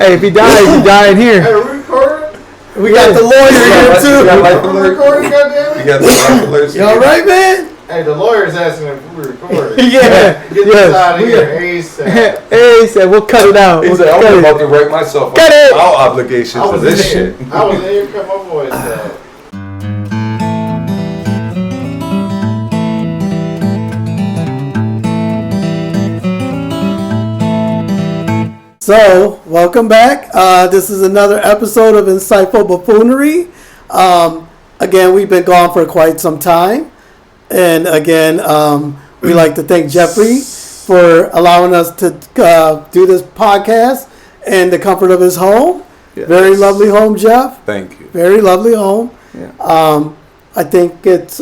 Hey, if he dies, he die in here. Hey, we recording? We got the lawyer here too. We recording, goddamn it? You got the life alert. You alright, man? Hey, the lawyer's asking if we recording. Yeah. Get this out of here, ASAP. Hey, he said, we'll cut it out. He said, I'm about to write myself Cut it. all obligations for this shit. I was in here cut my voice out. So, welcome back. This is another episode of Insightful Buffoonery. Again, we've been gone for quite some time. And again, we like to thank Jeffrey for allowing us to do this podcast in the comfort of his home. Yes. Very lovely home, Jeff. Thank you. Very lovely home. Yeah. I think it's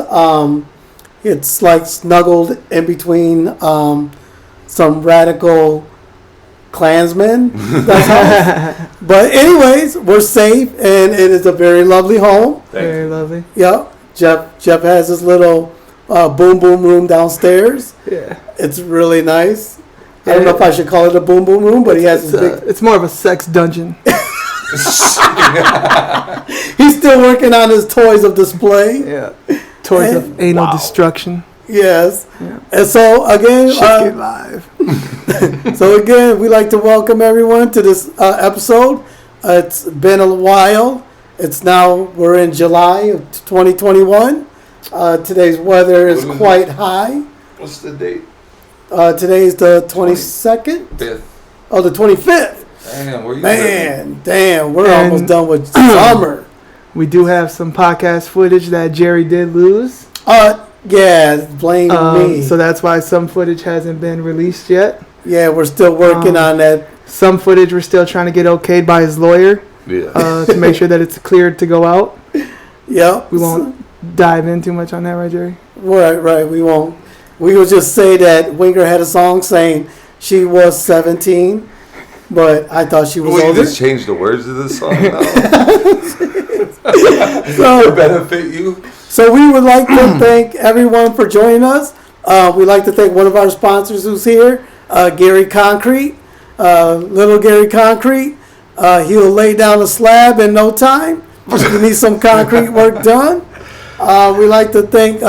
like snuggled in between some radical Klansmen. But anyways, we're safe, and it is a very lovely home. Very lovely. Yep. Jeff has his little boom boom room downstairs. Yeah. It's really nice. I don't know if I should call it a boom boom room, but he has his big. It's more of a sex dungeon. He's still working on his toys of display. Yeah. Toys of anal destruction. Yes. Yeah. And so again, Shit get live. so again, we like to welcome everyone to this episode. It's been a while. We're in July of 2021. Today's weather is quite high. What's the date? Today's the 22nd. 5th. Oh, the 25th. Damn, where you Damn, we're almost done with summer. We do have some podcast footage that Jerry did lose. Yeah, blame me. So that's why some footage hasn't been released yet. Yeah, we're still working on that. Some footage we're still trying to get okayed by his lawyer to make sure that it's cleared to go out. Yep. We won't dive in too much on that, right, Jerry? Right. We won't. We will just say that Winger had a song saying she was 17, but I thought she was you older. just changed the words of the song now? So, to benefit you? So we would like to thank everyone for joining us. We'd like to thank one of our sponsors who's here, Gary Concrete, little Gary Concrete. He'll lay down a slab in no time. You need some concrete work done. We'd like to thank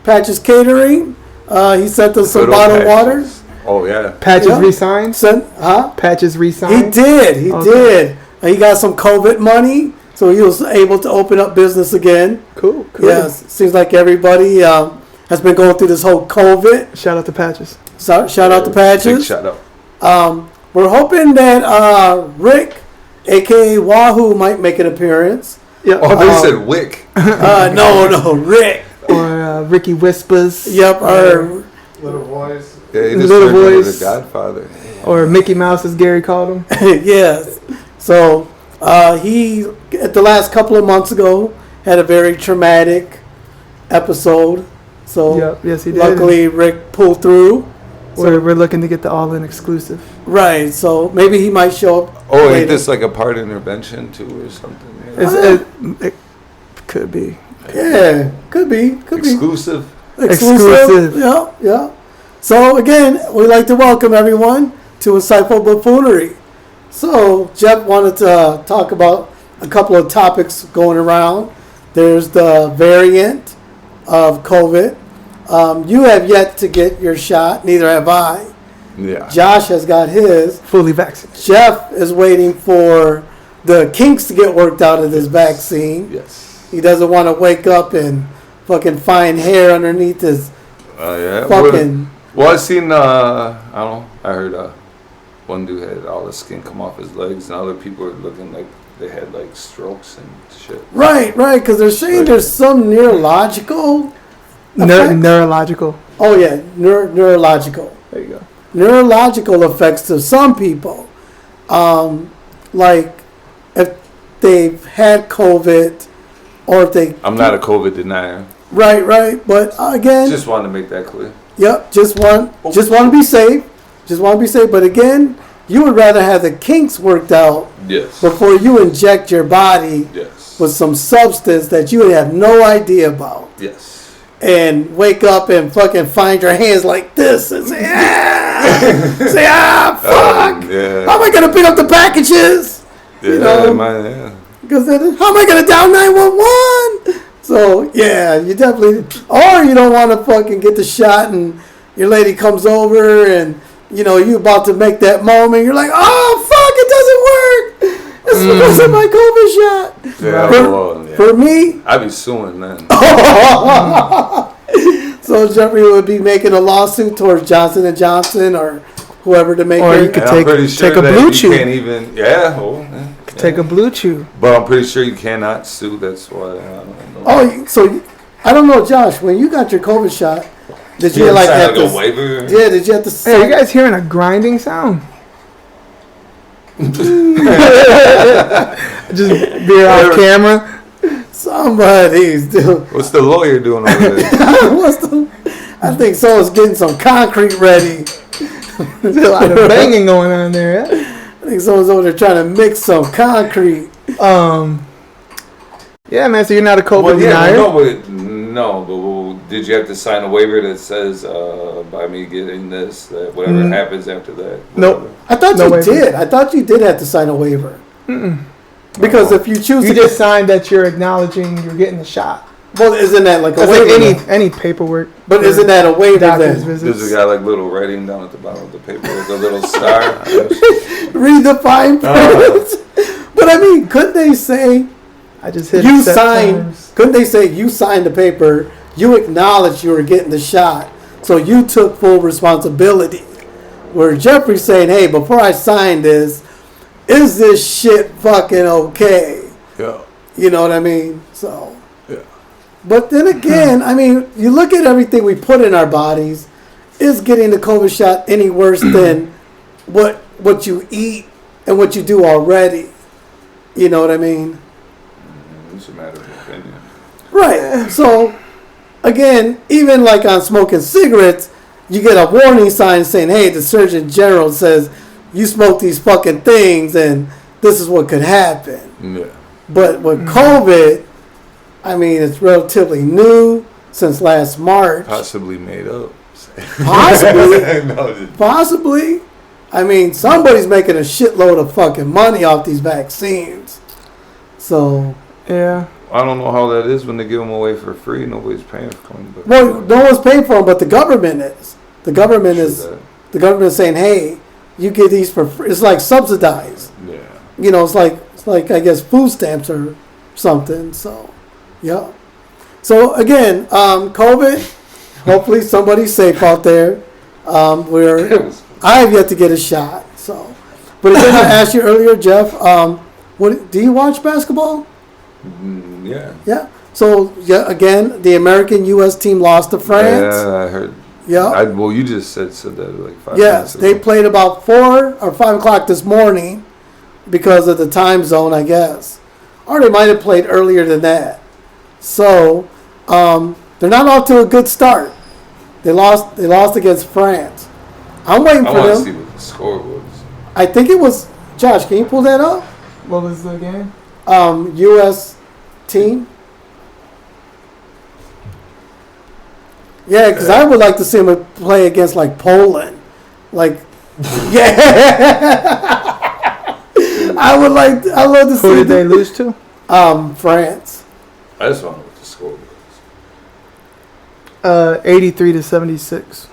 Patches Catering. He sent us some bottled water. Oh, yeah. Patches re-signed? Patches re-signed? He did. He got some COVID money, so he was able to open up business again. Cool. Yes, seems like everybody has been going through this whole COVID. Shout out to Patches. Shout out to Patches. Big shout out. We're hoping that Rick, a.k.a. Wahoo, might make an appearance. Yep. Oh, they said Wick. No, Rick. Or Ricky Whispers. Yep, or Little voice. Yeah, he just Little turned into Voice. the Godfather. Or Mickey Mouse, as Gary called him. yes. So he, at the last couple of months ago, had a very traumatic episode. So yes, he did. luckily Rick pulled through. We're looking to get the all-in exclusive. Right, so maybe he might show up. Oh, later. ain't this like a part intervention too or something? It could be. Yeah, could be. Exclusive. Exclusive. Yeah. So again, we'd like to welcome everyone to Insightful Buffoonery. So Jeff wanted to talk about a couple of topics going around. There's the variant of COVID. You have yet to get your shot. Neither have I. Yeah. Josh has got his. Fully vaccinated. Jeff is waiting for the kinks to get worked out of this vaccine. Yes. He doesn't want to wake up and fucking find hair underneath his Yeah. fucking... Well, I seen, I heard one dude had all the skin come off his legs, and other people were looking like they had like strokes and shit. Right, because they're saying there's some neurological... Neurological. Oh, yeah, neurological. There you go. Neurological effects to some people. Like, if they've had COVID, or if they... I'm not a COVID denier. Right, but again... Just wanted to make that clear. Yep, just want to be safe. But again, you would rather have the kinks worked out before you inject your body with some substance that you would have no idea about. Yes. And wake up and fucking find your hands like this and say, ah! Say, fuck. Yeah. How am I gonna pick up the packages? Yeah, You know? yeah. Because then, how am I gonna dial 911? So yeah, you definitely, or you don't want to fucking get the shot, and your lady comes over, and you know you about to make that moment. You're like, oh fuck, it doesn't work. It's because of my COVID shot. Yeah, For me, I'd be suing then. so Jeffrey would be making a lawsuit towards Johnson and Johnson or whoever to make Or it. you could And I'm pretty sure take a that blue you chew. can't even. Yeah. Take a blue chew. But I'm pretty sure you cannot sue. That's why I don't know. Oh, so I don't know, Josh. When you got your COVID shot, did you like have a to? waiver? Yeah, did you have to? Hey, are you guys hearing a grinding sound? Just beer off camera. Somebody's doing. What's the lawyer doing over there? I think someone's getting some concrete ready. There's a lot of banging going on there. Yeah? I think someone's over there trying to mix some concrete. Yeah, man. So you're not a COVID Well, yeah, denier. but did you have to sign a waiver that says by me getting this, that whatever happens after that? Nope. whatever? I thought No you waiver. did. I thought you did have to sign a waiver. Because if you choose You to just signed that you're acknowledging you're getting the shot. well, isn't that like a That's waiver? like any paperwork. But for isn't that a waiver doctor's then? visits? There's a guy like little writing down at the bottom of the paper with a little star. Read the fine print. But I mean, couldn't they say I just hit you accept signed? terms. Couldn't they say you signed the paper? You acknowledged you were getting the shot, so you took full responsibility. Where Jeffrey's saying, "Hey, before I signed this, is this shit fucking okay?" Yeah. You know what I mean? So. Yeah. But then again, I mean, you look at everything we put in our bodies. Is getting the COVID shot any worse than what you eat and what you do already? You know what I mean? It's a matter of opinion. Right. So, again, even like on smoking cigarettes, you get a warning sign saying, "Hey, the Surgeon General says you smoke these fucking things, and this is what could happen." Yeah. But with COVID, I mean, it's relatively new since last March. Possibly made up. Possibly. No, just- Possibly. I mean, somebody's making a shitload of fucking money off these vaccines. So, Yeah. I don't know how that is when they give them away for free. Nobody's paying for them. But well, no one's paying for them, but the government is. The government is. The government is saying, "Hey, you get these for free." It's like subsidized. Yeah. You know, it's like I guess food stamps or something. So, yeah. So again, COVID. Hopefully somebody's safe out there. I have yet to get a shot. So, but again, I asked you earlier, Jeff. What do you watch basketball? Yeah. Yeah. So yeah, again, the American U.S. team lost to France. Yeah, I heard. Yeah. Well, you just said that like 5 Yes, minutes ago. they played about 4 or 5 o'clock this morning because of the time zone, I guess. Or they might have played earlier than that. So they're not off to a good start. They lost against France. I'm waiting I for want to them. see what the score was. I think it was Josh. Can you pull that up? What was the game? U.S. team. Yeah, because I would like to see them play against like Poland. Like, yeah. I love to see. Who did they lose to? France. I just want to know what the score was. 83 to 76.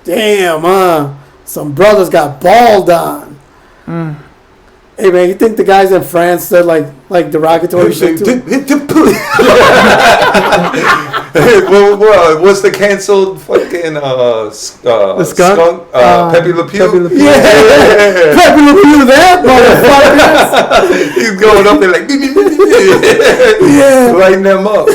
Damn, some brothers got balled on. Hey man, you think the guys in France said like derogatory shit too? well, what's the canceled fucking The skunk? Pepe Le Pew? Pepe Le Pew. Yeah, Pepe Le Pew, that motherfuckers. He's going up there like, Yeah, lighting them up.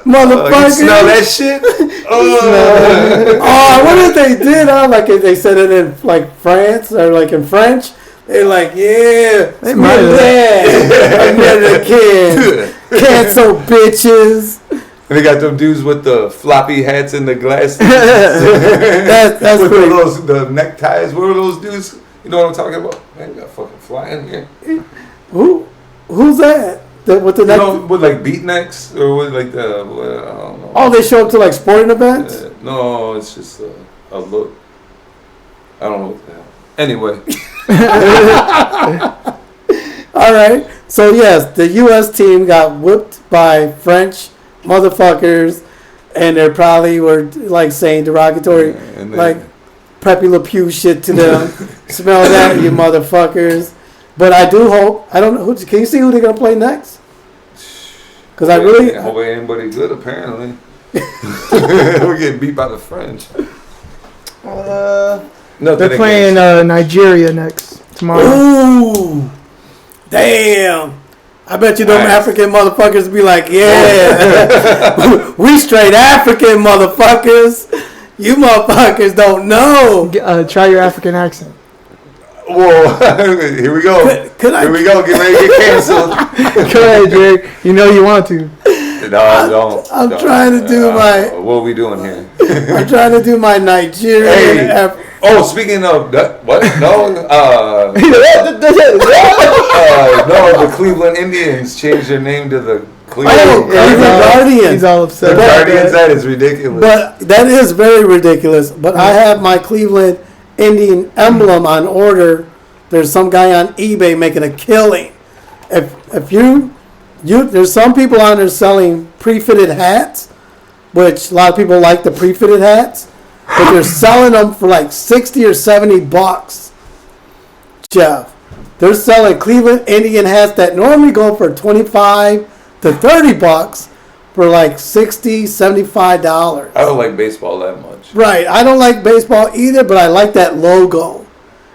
motherfuckers. You smell that shit? Oh, what if they did? Like if they said it in like France or like in French. They're like, yeah, They might have. American, cancel bitches. And they got them dudes with the floppy hats and the glasses. That's with pretty. the neckties. What are those dudes? You know what I'm talking about? Man, you got fucking flying here. Who's that? With the You neck? know, with like beat necks or with like the, I don't know. Oh, they show up to like sporting events. No, it's just a look. I don't know what the hell. Anyway. All right. So yes, the U.S. team got whipped by French motherfuckers, and they probably were like saying derogatory, like Pepe Le Pew shit to them. Smell that, you motherfuckers. But I do hope. I don't know. Can you see who they're gonna play next? Because I really hope anybody good. Apparently, we're getting beat by the French. They're playing Nigeria next tomorrow. Ooh, damn! I bet you them African motherfuckers be like, yeah, we straight African motherfuckers. You motherfuckers don't know. Try your African accent. Whoa! Here we go. Here we go. Get ready to get canceled. Go ahead, Jerry. You know you want to. No, I don't. I'm trying to do my. What are we doing here? I'm trying to do my Nigerian. Hey. Oh, speaking of that, what? No, no, the Cleveland Indians changed their name to the Cleveland Guardians. He's all upset. The Guardians. That is ridiculous. But that is very ridiculous. But I have my Cleveland Indian emblem on order. There's some guy on eBay making a killing. If you there's some people on there selling pre-fitted hats, which a lot of people like the pre-fitted hats. But they're selling them for like $60 or $70, Jeff. They're selling Cleveland Indian hats that normally go for $25 to $30 for like $60, $75. I don't like baseball that much. Right. I don't like baseball either, but I like that logo.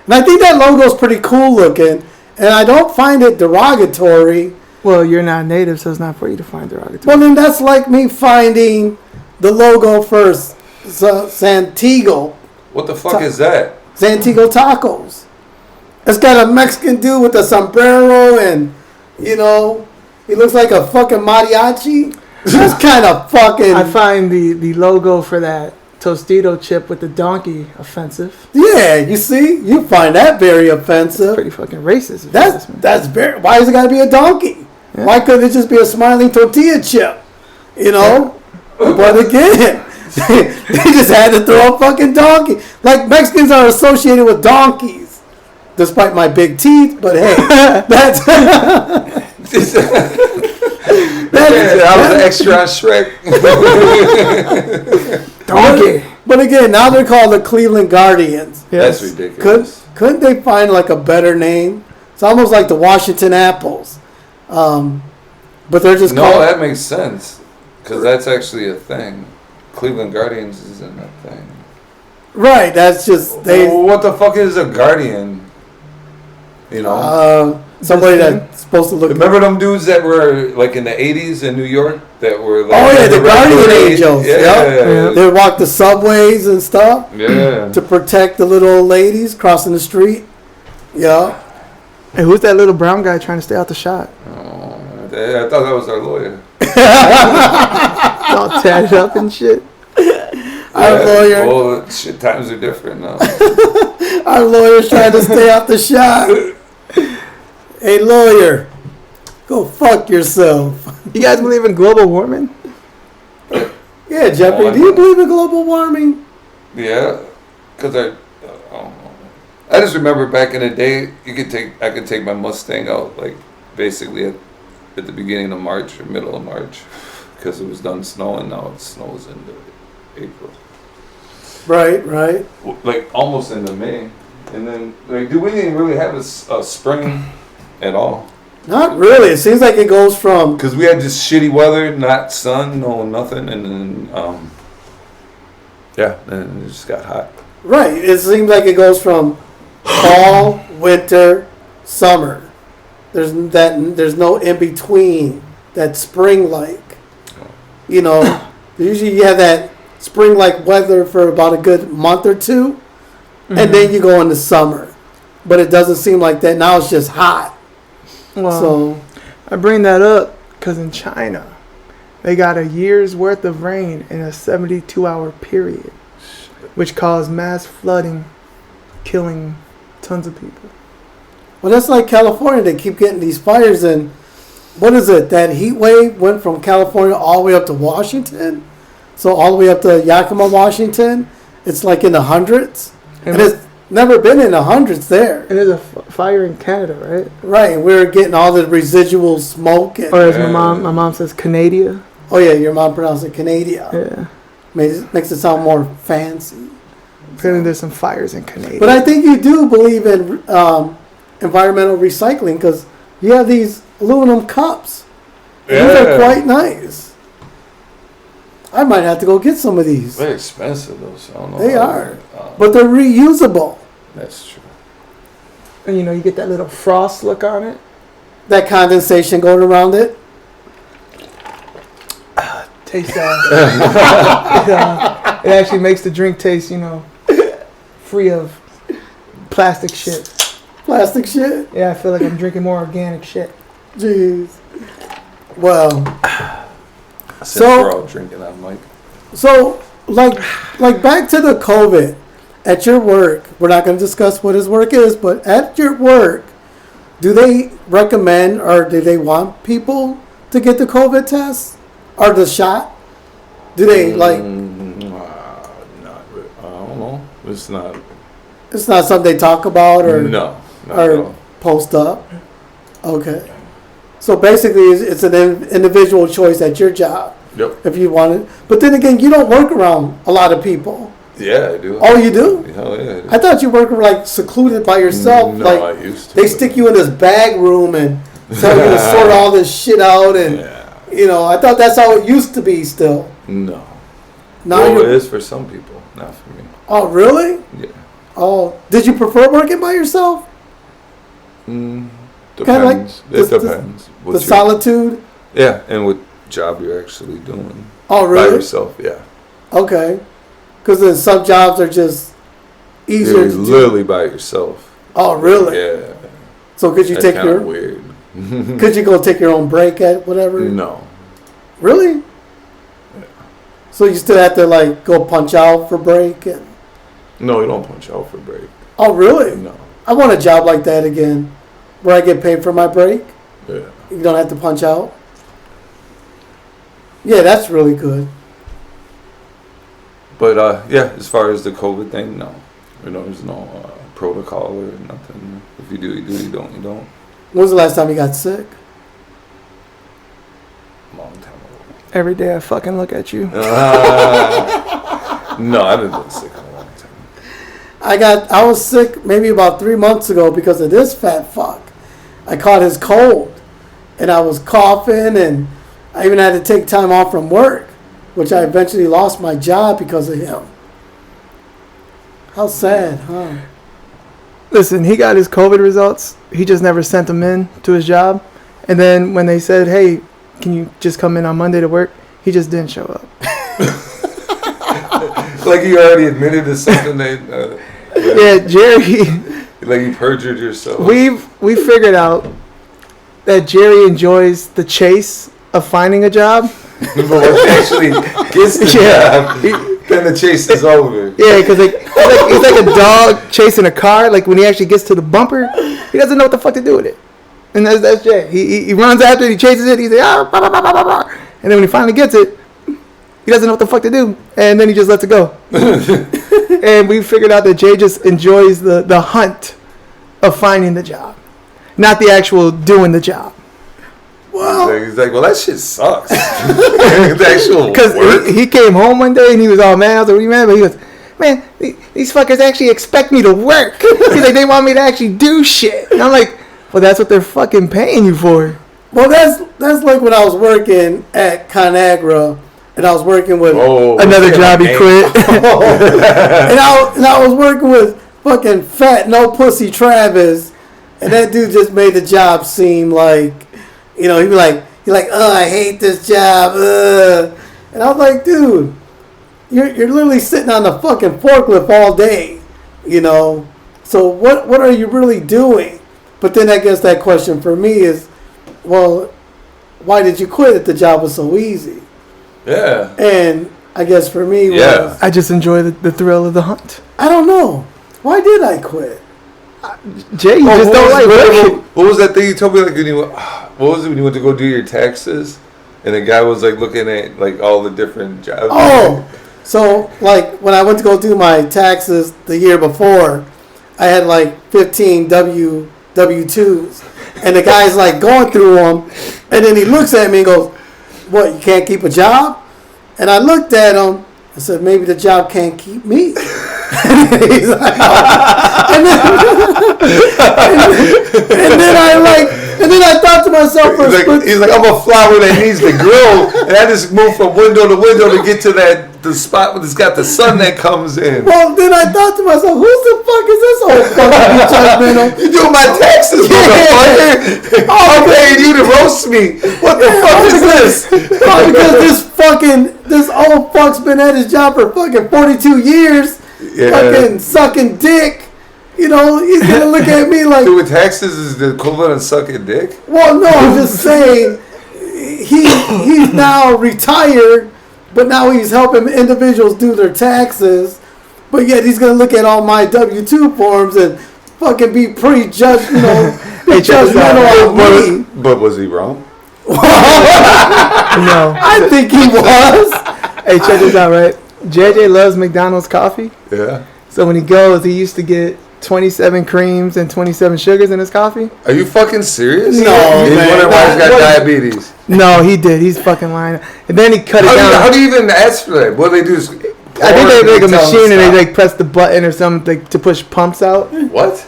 And I think that logo's pretty cool looking. And I don't find it derogatory. Well, you're not native, so it's not for you to find derogatory. Well, then that's like me finding the logo for Santiago. What the fuck is that? Santiago Tacos. It's got a Mexican dude with a sombrero and, you know, he looks like a fucking mariachi. That's kind of fucking... I find the logo for that Tostito chip with the donkey offensive. Yeah, you see? You find that very offensive. Pretty fucking racist. That's very... Why has it got to be a donkey? Yeah. Why couldn't it just be a smiling tortilla chip? You know? But again... they just had to throw a fucking donkey. Like, Mexicans are associated with donkeys. Despite my big teeth, but hey, that's... I was an extra on Shrek. Donkey. But again, now they're called the Cleveland Guardians. Yes. That's ridiculous. Couldn't they find like a better name? It's almost like the Washington Apples. But they're just called... No, that makes sense. Because that's actually a thing. Cleveland Guardians isn't a thing. Right, that's just... What the fuck is a guardian? You know? Somebody that's supposed to look... Remember them dudes that were like in the 80s in New York? That were like... Oh yeah, the Guardian Angels. Yeah. They walk the subways and stuff. Yeah. To protect the little old ladies crossing the street. Yeah. Hey, who's that little brown guy trying to stay out the shot? Oh, I thought that was our lawyer. All tatted up and shit. Our lawyer. Well, shit, times are different now. Our lawyer's trying to stay out the shot. Hey, lawyer, go fuck yourself. You guys believe in global warming? Yeah, Jeffrey, do you believe in global warming? Yeah, because I just remember back in the day, I could take my Mustang out like basically at the beginning of March or middle of March because it was done snowing. Now it snows into April. Right. Like almost into May, and then like, do we even really have a spring at all? Not really. It seems like it goes from... Because we had just shitty weather, not sun, no nothing, and then then it just got hot. Right. It seems like it goes from fall, winter, summer. There's no in between. That spring-like. You know, usually you have that spring-like weather for about a good month or two, and then you go into summer. But it doesn't seem like that. Now it's just hot. Well, so I bring that up because in China, they got a year's worth of rain in a 72-hour period, which caused mass flooding, killing tons of people. Well, that's like California. They keep getting these fires, and what is it? That heat wave went from California all the way up to Washington. So all the way up to Yakima, Washington, it's like in the hundreds. And never been in the hundreds there. And there's a fire in Canada, right? Right, and we were getting all the residual smoke. And, Or as my mom says, Canada. oh yeah, your mom pronounced it Canada. Yeah. Makes it sound more fancy. Apparently there's some fires in Canada. But I think you do believe in environmental recycling because you have these aluminum cups. These are quite nice. I might have to go get some of these. Very expensive though, so I don't know. They how are. they- But they're reusable. That's true. And you get that little frost look on it. That condensation going around it. Tastes it actually makes the drink taste, free of plastic shit. Plastic shit. Yeah, I feel like I'm drinking more organic shit. Jeez. Well, Since So- we're all drinking that, Mike. so like back to the COVID at your work. We're not going to discuss what his work is, but at your work, do they recommend or do they want people to get the COVID test or the shot? Do they like? Not really. I don't know. It's not. It's not something they talk about or No. Not at or all. post up. Okay. So basically, it's an individual choice at your job Yep. if you want it. But then again, you don't work around a lot of people. Yeah, I do. Oh, you do? Hell yeah. I do. I thought you worked like secluded by yourself. No, like I used to. they stick you in this bag room and tell you to sort all this shit out, and Yeah. I thought that's how it used to be. Still, No. now Well, it you're. is for some people, not for me. Oh, really? Yeah. Oh, did you prefer working by yourself? Kinda like Depends. the- It depends. The What you're- solitude. Yeah, and what job you're actually doing Oh, by really? yourself. Yeah. Okay. Because then some jobs are just easier You're to do. literally by yourself. Oh, really? Yeah. So could you That's take kinda your? weird. Could you go take your own break at whatever? No. Really? So you still have to like go punch out for break and. No, you don't punch out for break. Oh, really? No. I want a job like that again, where I get paid for my break. Yeah. You don't have to punch out. Yeah, that's really good. But yeah, as far as the COVID thing, no. There's no protocol or nothing. If you do, you do. You don't, you don't. When's the last time you got sick? Long time ago. Every day I fucking look at you. No, I haven't been sick in a long time. I was sick maybe about 3 months ago because of this fat fuck. I caught his cold, and I was coughing, and I even had to take time off from work, which I eventually lost my job because of him. How sad, huh? Listen, he got his COVID results. He just never sent them in to his job. And then when they said, hey, can you just come in on Monday to work? He just didn't show up. Like you already admitted to something that. Yeah, Jerry, Like you perjured yourself. we figured out that Jerry enjoys the chase of finding a job. But when he actually gets the job, then the chase is over. Yeah, because he's like a dog chasing a car. Like when he actually gets to the bumper, he doesn't know what the fuck to do with it. And that's Jay. He runs after it, he chases it, he's like, bah, bah, bah, bah, bah, bah. And then when he finally gets it, he doesn't know what the fuck to do. And then he just lets it go. And we figured out that Jay just enjoys the hunt of finding the job, not the actual doing the job. He's like, well, that shit sucks. The actual Because work. he came home one day and he was all mad. I was like, what are you mad about? He goes, man, these fuckers actually expect me to work. He's like, they want me to actually do shit. And I'm like, well, that's what they're fucking paying you for. Well, that's like when I was working at ConAgra, and I was working with Another job he quit. and I was working with fucking fat no pussy Travis, and that dude just made the job seem like, he'd be like, oh, I hate this job, and I was like, dude, you're literally sitting on the fucking forklift all day, So what are you really doing? But then I guess that question for me is, well, why did you quit if the job was so easy? Yeah. And I guess for me was, I just enjoy the thrill of the hunt. I don't know. Why did I quit? Jay, you just don't like working. What was that thing you told me? Like what was it when you went to go do your taxes, and the guy was like looking at like all the different jobs. So like when I went to go do my taxes the year before, I had like 15 W-2s. And the guy's like going through them. And then he looks at me and goes, what, you can't keep a job? And I looked at him and said, maybe the job can't keep me. He's like, oh. and then I thought to myself, he's like, I'm a flower that needs to grow, and I just move from window to window to get to the spot where it's got the sun that comes in. Well, then I thought to myself, who the fuck is this old fucking judgmental? You doing my taxes, motherfucker? I'm paying you to roast me. What the fuck is this? Because this old fuck's been at his job for fucking 42 years, fucking sucking dick. You know, he's gonna look at me like doing taxes is the equivalent of sucking dick. Well, no, I'm just saying he's now retired, but now he's helping individuals do their taxes. But yet he's gonna look at all my W-2 forms and fucking be prejudged, you know, judgmental on me. But was he wrong? No, I think he was. Hey, check this out, right? JJ loves McDonald's coffee. Yeah. So when he goes, he used to get 27 creams and 27 sugars in his coffee. Are you fucking serious? No, He's man. wondering why he's got diabetes. No, he did. He's fucking lying. And then he cut it down. How do you even ask for that? What do they do? I think they make a machine and they like press the button or something to push pumps out. What?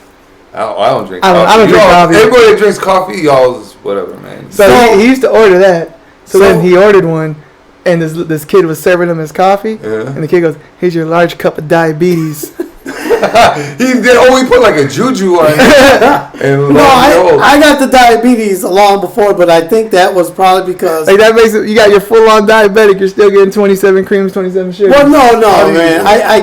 I don't drink I coffee. don't drink coffee. Everybody that drinks coffee, y'all's whatever, man. So he used to order that. So then he ordered one, and this kid was serving him his coffee, and the kid goes, "Here's your large cup of diabetes." He put like a juju on it. And I got the diabetes long before, but I think that was probably because like that makes it. You got your full-on diabetic. You're still getting 27 creams, 27 sugars. Well, no, man. I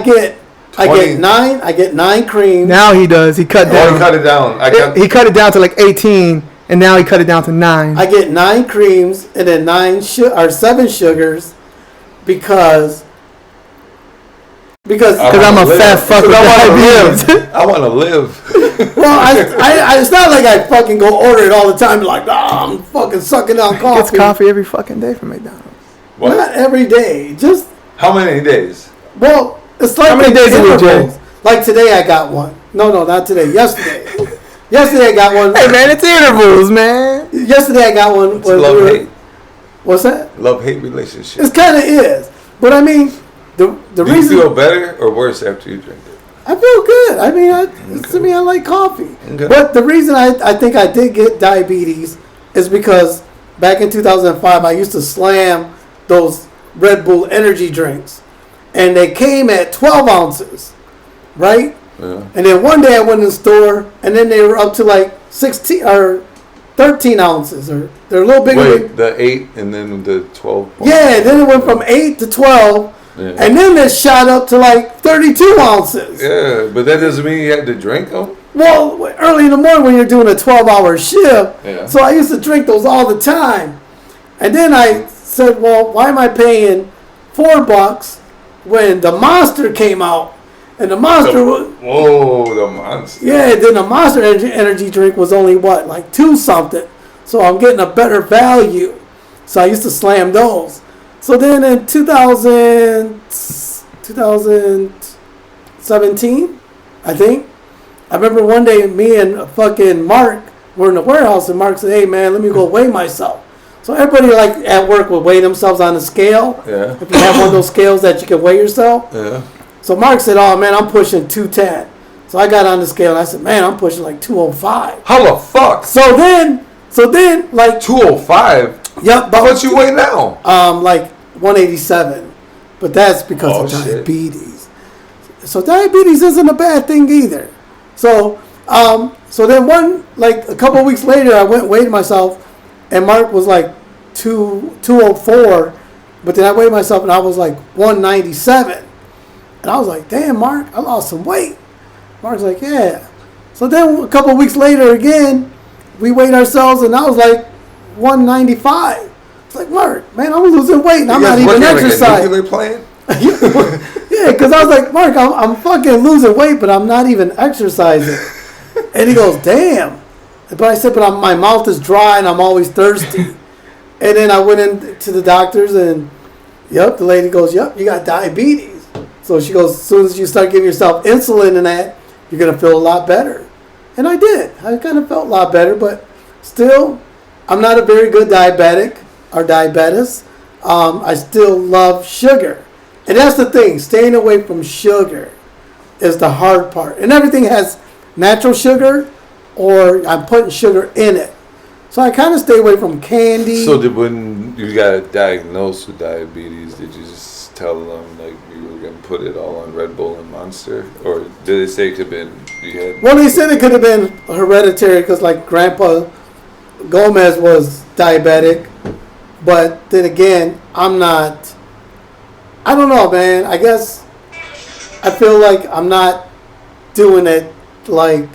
get 9 creams. Now he does. He cut down. He cut it down. He cut it down to like 18, and now he cut it down to 9. I get 9 creams and then 7 sugars because I'm a fat fuck with diabetes. I want to live. Well, I it's not like I fucking go order it all the time. Like, I'm fucking sucking down coffee. It's coffee every fucking day from McDonald's. What? Not every day. Just how many days? Well, it's like how many days a week, Jay? Like today, I got one. No, not today. Yesterday. Yesterday I got one. Hey man, it's intervals, man. Yesterday I got one. It's love-hate. What's that? Love-hate relationship. It kind of is. But I mean, the reason... Do you feel better or worse after you drink it? I feel good. I mean, to me, I like coffee. Okay. But the reason I think I did get diabetes is because back in 2005, I used to slam those Red Bull energy drinks. And they came at 12 ounces, right? Yeah. And then one day I went in the store, and then they were up to like 16 or 13 ounces, or they're a little bigger. Wait, the 8 and then the 12. Yeah, then it went from 8 to 12, and then it shot up to like 32 ounces. Yeah, but that doesn't mean you had to drink them. Well, early in the morning when you're doing a 12-hour shift, so I used to drink those all the time. And then I said, well, why am I paying $4 when the Monster came out? And the Monster was... Whoa, the Monster. Yeah, then the Monster energy drink was only, what, like 2 something. So I'm getting a better value. So I used to slam those. So then in 2017, I think, I remember one day me and fucking Mark were in the warehouse, and Mark said, hey, man, let me go weigh myself. So everybody like at work would weigh themselves on a scale. Yeah. If you have one of those scales that you can weigh yourself. Yeah. So Mark said, oh, man, I'm pushing 210. So I got on the scale and I said, man, I'm pushing like 205. How the fuck? So then like 205? Yep. But what you weigh now? Like 187. But that's because of diabetes. So diabetes isn't a bad thing either. So then a couple of weeks later, I went and weighed myself, and Mark was like 204, but then I weighed myself and I was like 197. And I was like, damn, Mark, I lost some weight. Mark's like, yeah. So then a couple of weeks later again, we weighed ourselves and I was like 195. It's like, Mark, man, I'm losing weight and I'm not even exercising. Like a nuclear plant? Yeah, because I was like, Mark, I'm fucking losing weight, but I'm not even exercising. And he goes, damn. But I said, but my mouth is dry and I'm always thirsty. And then I went into the doctors and, the lady goes, yep, you got diabetes. So she goes, as soon as you start giving yourself insulin and that, you're going to feel a lot better. And I did. I kind of felt a lot better, but still, I'm not a very good diabetic or diabetes. I still love sugar. And that's the thing. Staying away from sugar is the hard part. And everything has natural sugar or I'm putting sugar in it. So I kind of stay away from candy. So when you got diagnosed with diabetes, did you just tell them like you were going to put it all on Red Bull and Monster? Or did they say it could have been you had... Well, they said it could have been hereditary because like Grandpa Gomez was diabetic. But then again, I'm not. I don't know, man. I guess I feel like I'm not doing it like.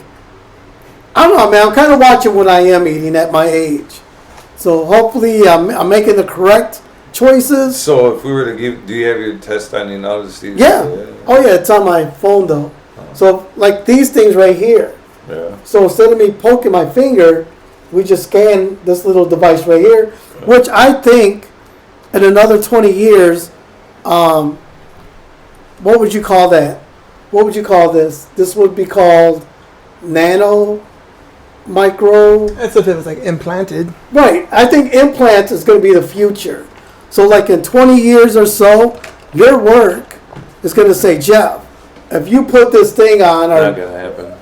I don't know, man. I'm kind of watching what I am eating at my age. So hopefully I'm making the correct choices. So if we were to give, do you have your test on you now to see? Yeah. Oh, yeah. It's on my phone, though. So like these things right here. Yeah. So instead of me poking my finger, we just scan this little device right here, which I think in another 20 years, what would you call that? What would you call this? This would be called nano, micro. That's if it was like implanted. Right. I think implants is going to be the future. So like in 20 years or so, your work is going to say, Jeff, if you put this thing on, Not gonna happen.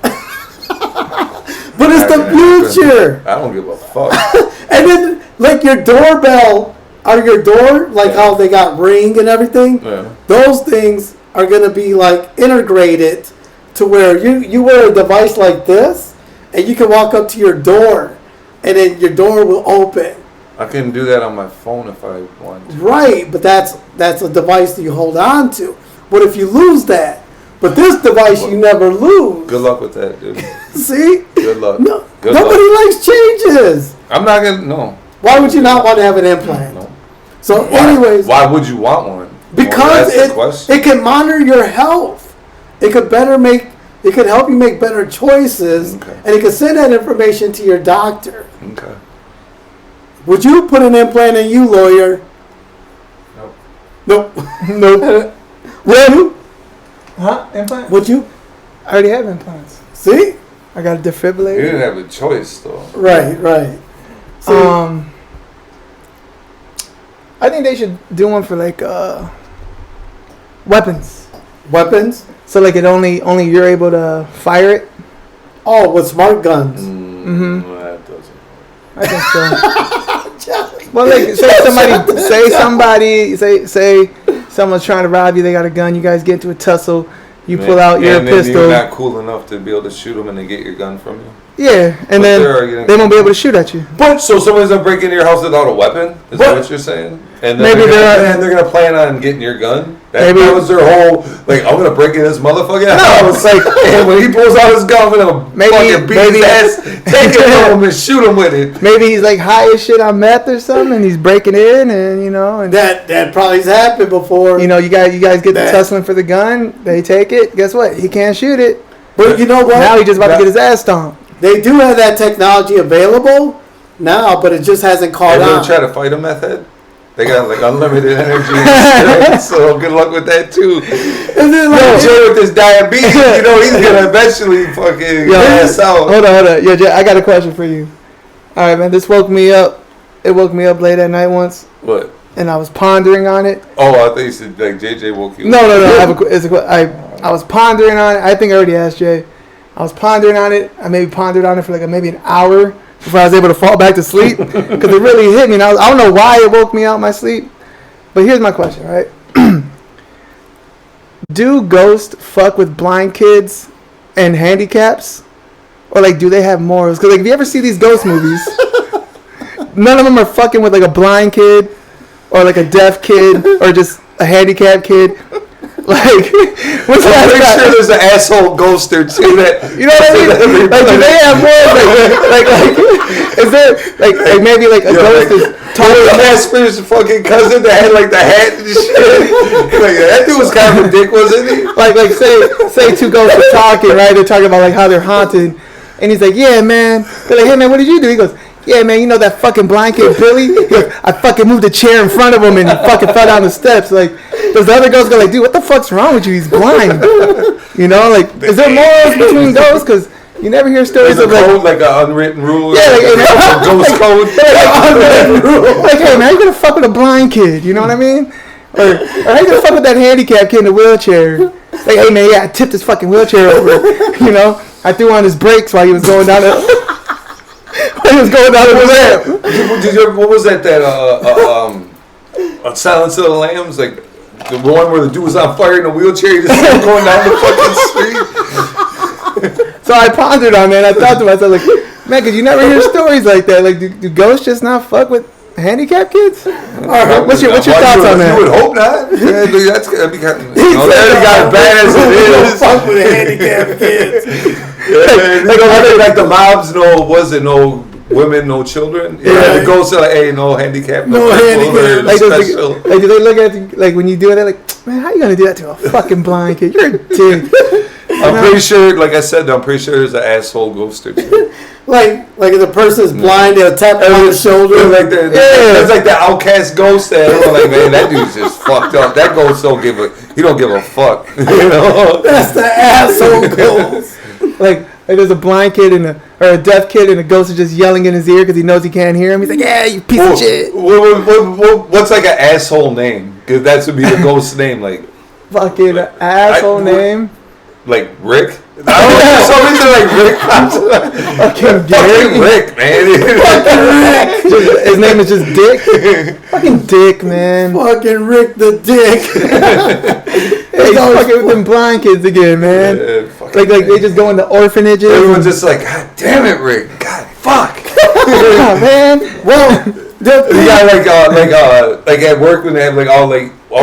but it's the future. I don't give a fuck. And then, like your doorbell or your door, like how they got Ring and everything, those things are going to be like integrated to where you wear a device like this and you can walk up to your door and then your door will open. I can do that on my phone if I want to. Right, but that's a device that you hold on to. What if you lose that? But this device you never lose. Good luck with that, dude. See? Good luck. No, Good nobody luck. likes changes. I'm not gonna. No. Why would you not want to have an implant? No. So, anyways, Why would you want one? because That's the question. it can monitor your health. It could help you make better choices, Okay. and it can send that information to your doctor. Okay. Would you put an implant in you, lawyer? Nope. Nope. Nope. Would you? Huh? Implant? Would you? I already have implants. See? I got a You defibrillator. didn't have a choice though. Right. See? I think they should do one for like weapons. Weapons? So like it only you're able to fire it. Oh, with smart guns. That doesn't. I think so. Well, like say someone's trying to rob you. They got a gun. You guys get into a tussle. You pull out your and then pistol. You're not cool enough to be able to shoot them and then get your gun from you. Yeah, and then they won't be able to shoot at you. But so someone's gonna break into your house without a weapon? Is that what you're saying? And then Maybe they're gonna plan on getting your gun. That was their whole like. I'm gonna break in this motherfucking house. Like, and when he pulls out his gun, I'm gonna fucking beat his ass, take it home, and shoot him with it. Maybe he's like high as shit on meth or something, and he's breaking in, and and that probably's happened before. You guys get the tussling for the gun. They take it. Guess what? He can't shoot it. But you know what? Now he's just about to get his ass stomped. They do have that technology available now, but it just hasn't caught Ever on. try to fight a meth head? They got like unlimited energy, and strength, so good luck with that too. And then like, Jay with this diabetes, he's gonna eventually fucking pass out. Hold on. Yeah, Jay, I got a question for you. All right, man. This woke me up. It woke me up late at night once. What? And I was pondering on it. Oh, I thought you said like JJ woke you up. No. I was pondering on it. I think I already asked Jay. I was pondering on it. I maybe pondered on it for like maybe an hour before I was able to fall back to sleep because it really hit me. And I don't know why it woke me out of my sleep. But here's my question, right? Do ghosts fuck with blind kids and handicaps? Or like do they have morals? Because like if you ever see these ghost movies, none of them are fucking with like a blind kid or like a deaf kid or just a handicapped kid. Like, what's that? I'm pretty sure there's an asshole ghost there too. That you know what I mean? Like, do they have more? Like, is there like maybe like a ghost is totally Casper's fucking cousin that had like the hat and shit? Like that dude was kind of a dick, wasn't he? Like say two ghosts are talking, right? They're talking about like how they're haunted, and he's like, "Yeah, man." They're like, "Hey, man, what did you do?" He goes, yeah, man, you know that fucking blind kid Billy? He goes, I fucking moved a chair in front of him and he fucking fell down the steps. Like, those other ghosts go like, dude, what the fuck's wrong with you? He's blind. You know, like, is there morals between ghosts? Because you never hear stories There's a of code, like an unwritten rule. Yeah, like, a ghost code. Like, hey, man, how you gonna fuck with a blind kid? You know what I mean? Or how you gonna fuck with that handicapped kid in a wheelchair? Like, hey, man, yeah, I tipped his fucking wheelchair over. You know, I threw on his brakes while he was going down the ramp. What was that? Silence of the Lambs, like the one where the dude was on fire in a wheelchair, he just kept going down the fucking street. So I pondered on that. I thought to myself, like, man, because you never hear stories like that. Like, do ghosts just not fuck with handicapped kids? All right, what's your thoughts on that? You would hope not. Yeah, that'd be kind of. That got bad as it is. Fuck with handicapped kids. Like the mobs, no women, no children. Yeah, the ghosts are like, hey, no handicap, no handicap. Like, do they look at you, like when you do that, like, man, how you gonna do that to a fucking blind kid? You're a dick. I'm pretty sure, like I said, there's an asshole ghost or two. like if the person's blind, they'll tap them on the shoulder. It's like the outcast ghost that I'm like, man, that dude's just fucked up. That ghost don't give a fuck. You know? That's the asshole ghost. Like there's a blind kid or a deaf kid, and the ghost is just yelling in his ear because he knows he can't hear him. He's like, yeah, you piece of shit. What's like an asshole name? Because that should be the ghost's name, like fucking asshole name. Like Rick? I don't know, for some reason like Rick pops up. Fucking Gary. Rick, man. Fucking Rick. His name is just Dick. Fucking Dick, man. Fucking Rick the Dick. He's fucking with them blind kids again, man. Like they just go into orphanages. Everyone's just like, God damn it, Rick. God, fuck. Oh, man. Well, you got like at work when they have like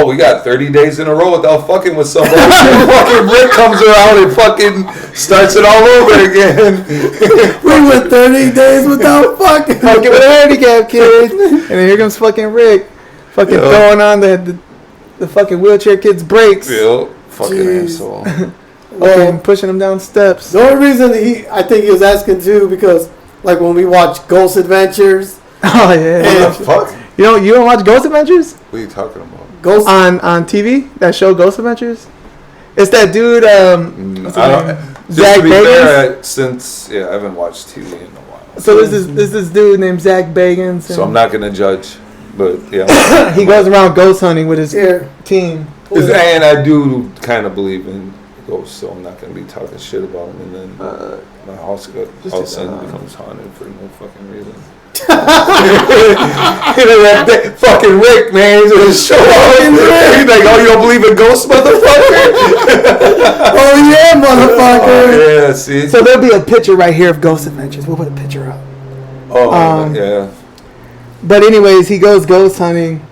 we got 30 days in a row without fucking with somebody. Fucking Rick comes around and fucking starts it all over again. We went 30 days without fucking with a handicap kid, and then here comes fucking Rick, fucking throwing on the fucking wheelchair kid's brakes. Yo, fucking asshole. Fucking pushing him down steps. The only reason I think he was asking too, because like when we watch Ghost Adventures. Oh yeah. What the fuck? You don't watch Ghost Adventures? What are you talking about? Ghost on TV, that show Ghost Adventures. It's that dude. Zach Bagans. I haven't watched TV in a while. So this is dude named Zach Bagans. So I'm not gonna judge, but yeah. He goes around ghost hunting with his team. And I do kind of believe in ghosts, so I'm not gonna be talking shit about them. And then my house becomes haunted for no fucking reason. That fucking Rick, man, he's gonna show up. He's like, oh, you don't believe in ghosts, motherfucker? Oh yeah, motherfucker. Oh, yeah, see. So there'll be a picture right here of Ghost Adventures. We'll put a picture up. Oh, yeah. But anyways, he goes ghost hunting,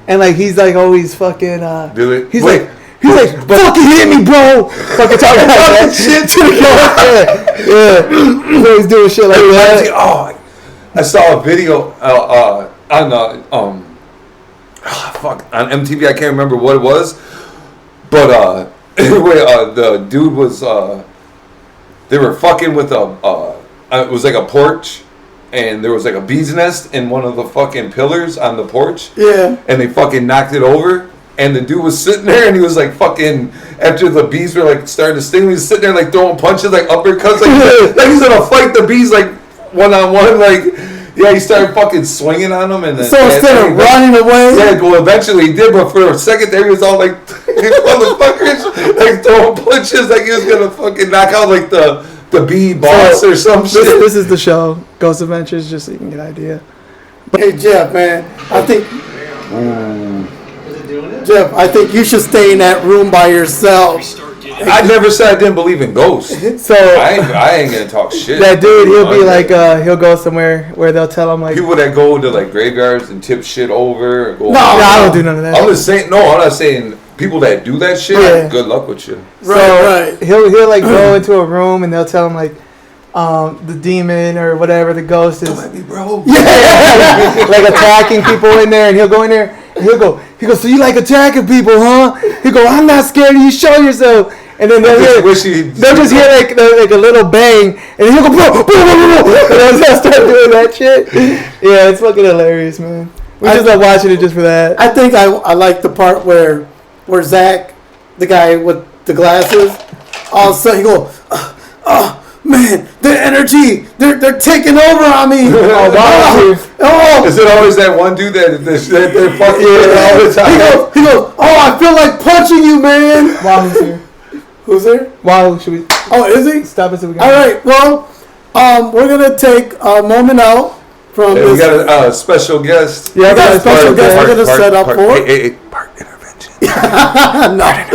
and like he's like always fucking. Do it. He's like, fucking hit me, bro. Fucking talking about that shit to the ghost. Yeah. He's always doing shit like that. Oh. I saw a video on MTV. I can't remember what it was, but anyway, the dude was they were fucking with it was like a porch, and there was like a bee's nest in one of the fucking pillars on the porch. Yeah, and they fucking knocked it over, and the dude was sitting there, and he was like fucking after the bees were like starting to sting, he was sitting there like throwing punches, like uppercuts, like he's gonna fight the bees like one-on-one, like, yeah, he started fucking swinging on them, and then so instead of running away, well, eventually he did, but for a second there, he was all like, motherfuckers, like throwing punches, like he was gonna fucking knock out like the bee boss or some shit. This is the show, Ghost Adventures, just so you can get an idea. Hey Jeff, man, I think. Jeff, I think you should stay in that room by yourself. I never said I didn't believe in ghosts. So I ain't gonna talk shit. That dude, he'll be like, he'll go somewhere where they'll tell him like people that go to like graveyards and tip shit over. Or go I don't do none of that. I'm just saying. No, I'm not saying people that do that shit. Yeah. Good luck with you. Right. He'll like go into a room and they'll tell him like, the demon or whatever the ghost is. Don't let me, bro. Yeah, like attacking people in there, and he'll go in there and he goes, so you like attacking people, huh? He go, I'm not scared of you. Show yourself. and then they'll just hear like a little bang, and he'll go boom, boom, boom, boom, and they'll start doing that shit. Yeah, it's fucking hilarious, man. We just love watching it just for that. I think I like the part where Zach, the guy with the glasses, all of a sudden he goes, oh man, the energy, they're taking over on me. Is it always that one dude that they're fucking all the time? He goes, oh, I feel like punching you, man. Wahoo's here. Who's there? Wahoo, should we? Oh, is he? Stop it so we can. All right, well, we're gonna take a moment out from Hey, this. we got a special guest. Yeah, we got a special guest we're gonna set up for. Part intervention. No,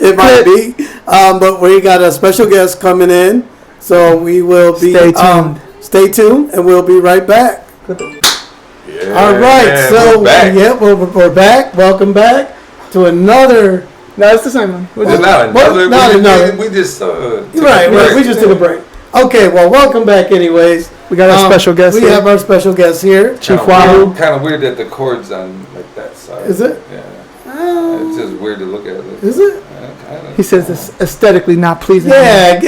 it might be. But we got a special guest coming in, so we will be Stay tuned. Stay tuned, and we'll be right back. Yeah, All right, so we're back. yeah, we're back. Welcome back to another. No, it's the same one. Not another. We just Right. We just took a break. Okay, well, welcome back. Anyways, We got our special guest. We here. have our special guest here. Chief Wahoo. Kind of weird that the cord's on like that side. Is it? Yeah. It's just weird to look at. Is it? Kind of. He says it's aesthetically not pleasing. Yeah,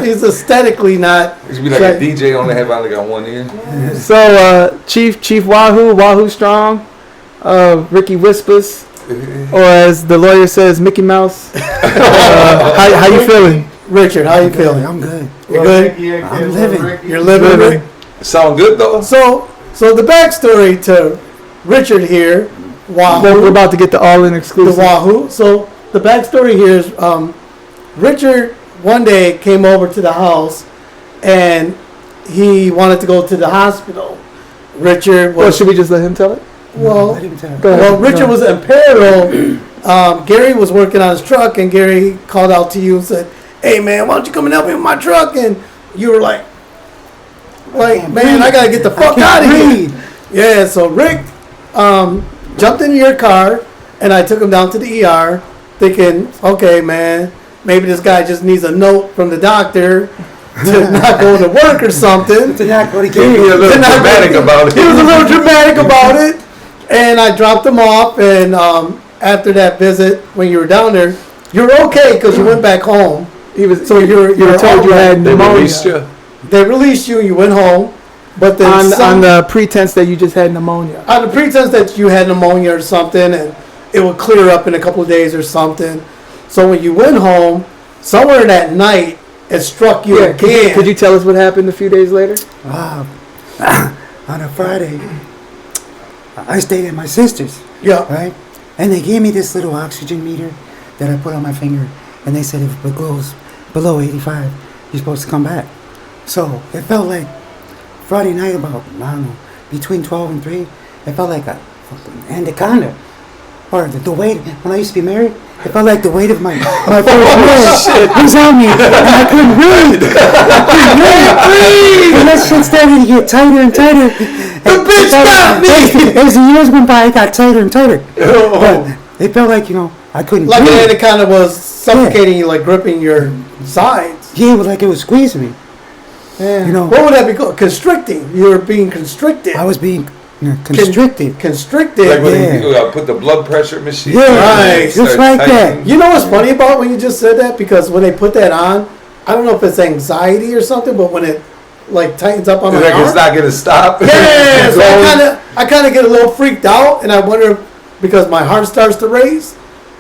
he's aesthetically not. It should be like a DJ only have only got one ear. So, Chief Wahoo Strong, Ricky Whispers, or as the lawyer says, Mickey Mouse. How you feeling? Richard, how you feeling? I'm good. You're good? I'm living. You're living. Sound good though. So the backstory to Richard here, Wahoo. We're about to get the all-in The exclusive. Wahoo. So the backstory here is Richard one day came over to the house and he wanted to go to the hospital. Richard Well, was should we just let him tell it? well. Let him tell. Go ahead. Well, Richard was in Imperial. Gary was working on his truck, and Gary called out to you and said, "Hey, man, why don't you come and help me with my truck?" And you were like, "Man, I gotta get the fuck out of here." Yeah. So Rick jumped into your car, and I took him down to the ER, thinking, "Okay, man, maybe this guy just needs a note from the doctor to not go to work or something." To not go to He was a little dramatic about it. He was a little dramatic about it. And I dropped him off, and after that visit, when you were down there, you were okay because you went back home. He was. So you were told you had They pneumonia. released you. They released you, you went home, but then on the pretense that you just had pneumonia. on the pretense that you had pneumonia or something, and it would clear up in a couple of days or something. So when you went home, somewhere that night, it struck you again. Could you tell us what happened a few days later? Wow. On a Friday, I stayed at my sister's, Yeah. right? And they gave me this little oxygen meter that I put on my finger, and they said if it goes below 85, you're supposed to come back. So it felt like Friday night about, I don't know, between 12 and 3, it felt like a fucking anaconda. Or the weight, when I used to be married, it felt like the weight of my first marriage was on me, and I couldn't breathe. And that shit started to get tighter and tighter. The bitch got me! As the years went by, it got tighter and tighter. But it felt like, I couldn't Like breathe. it kind of was suffocating you, like gripping your sides. Yeah, it was like it was squeezing me. Yeah. You know- What would that be called? Constricting. You were being constricted. I was being constricted. Constricted. Like when Yeah. you put the blood pressure machine. Yeah, right. just like that. You know what's funny about when you just said that? Because when they put that on, I don't know if it's anxiety or something, but when it like tightens up on my Like arm, it's not gonna stop. yeah, so Going. I kind of get a little freaked out, and I wonder because my heart starts to race,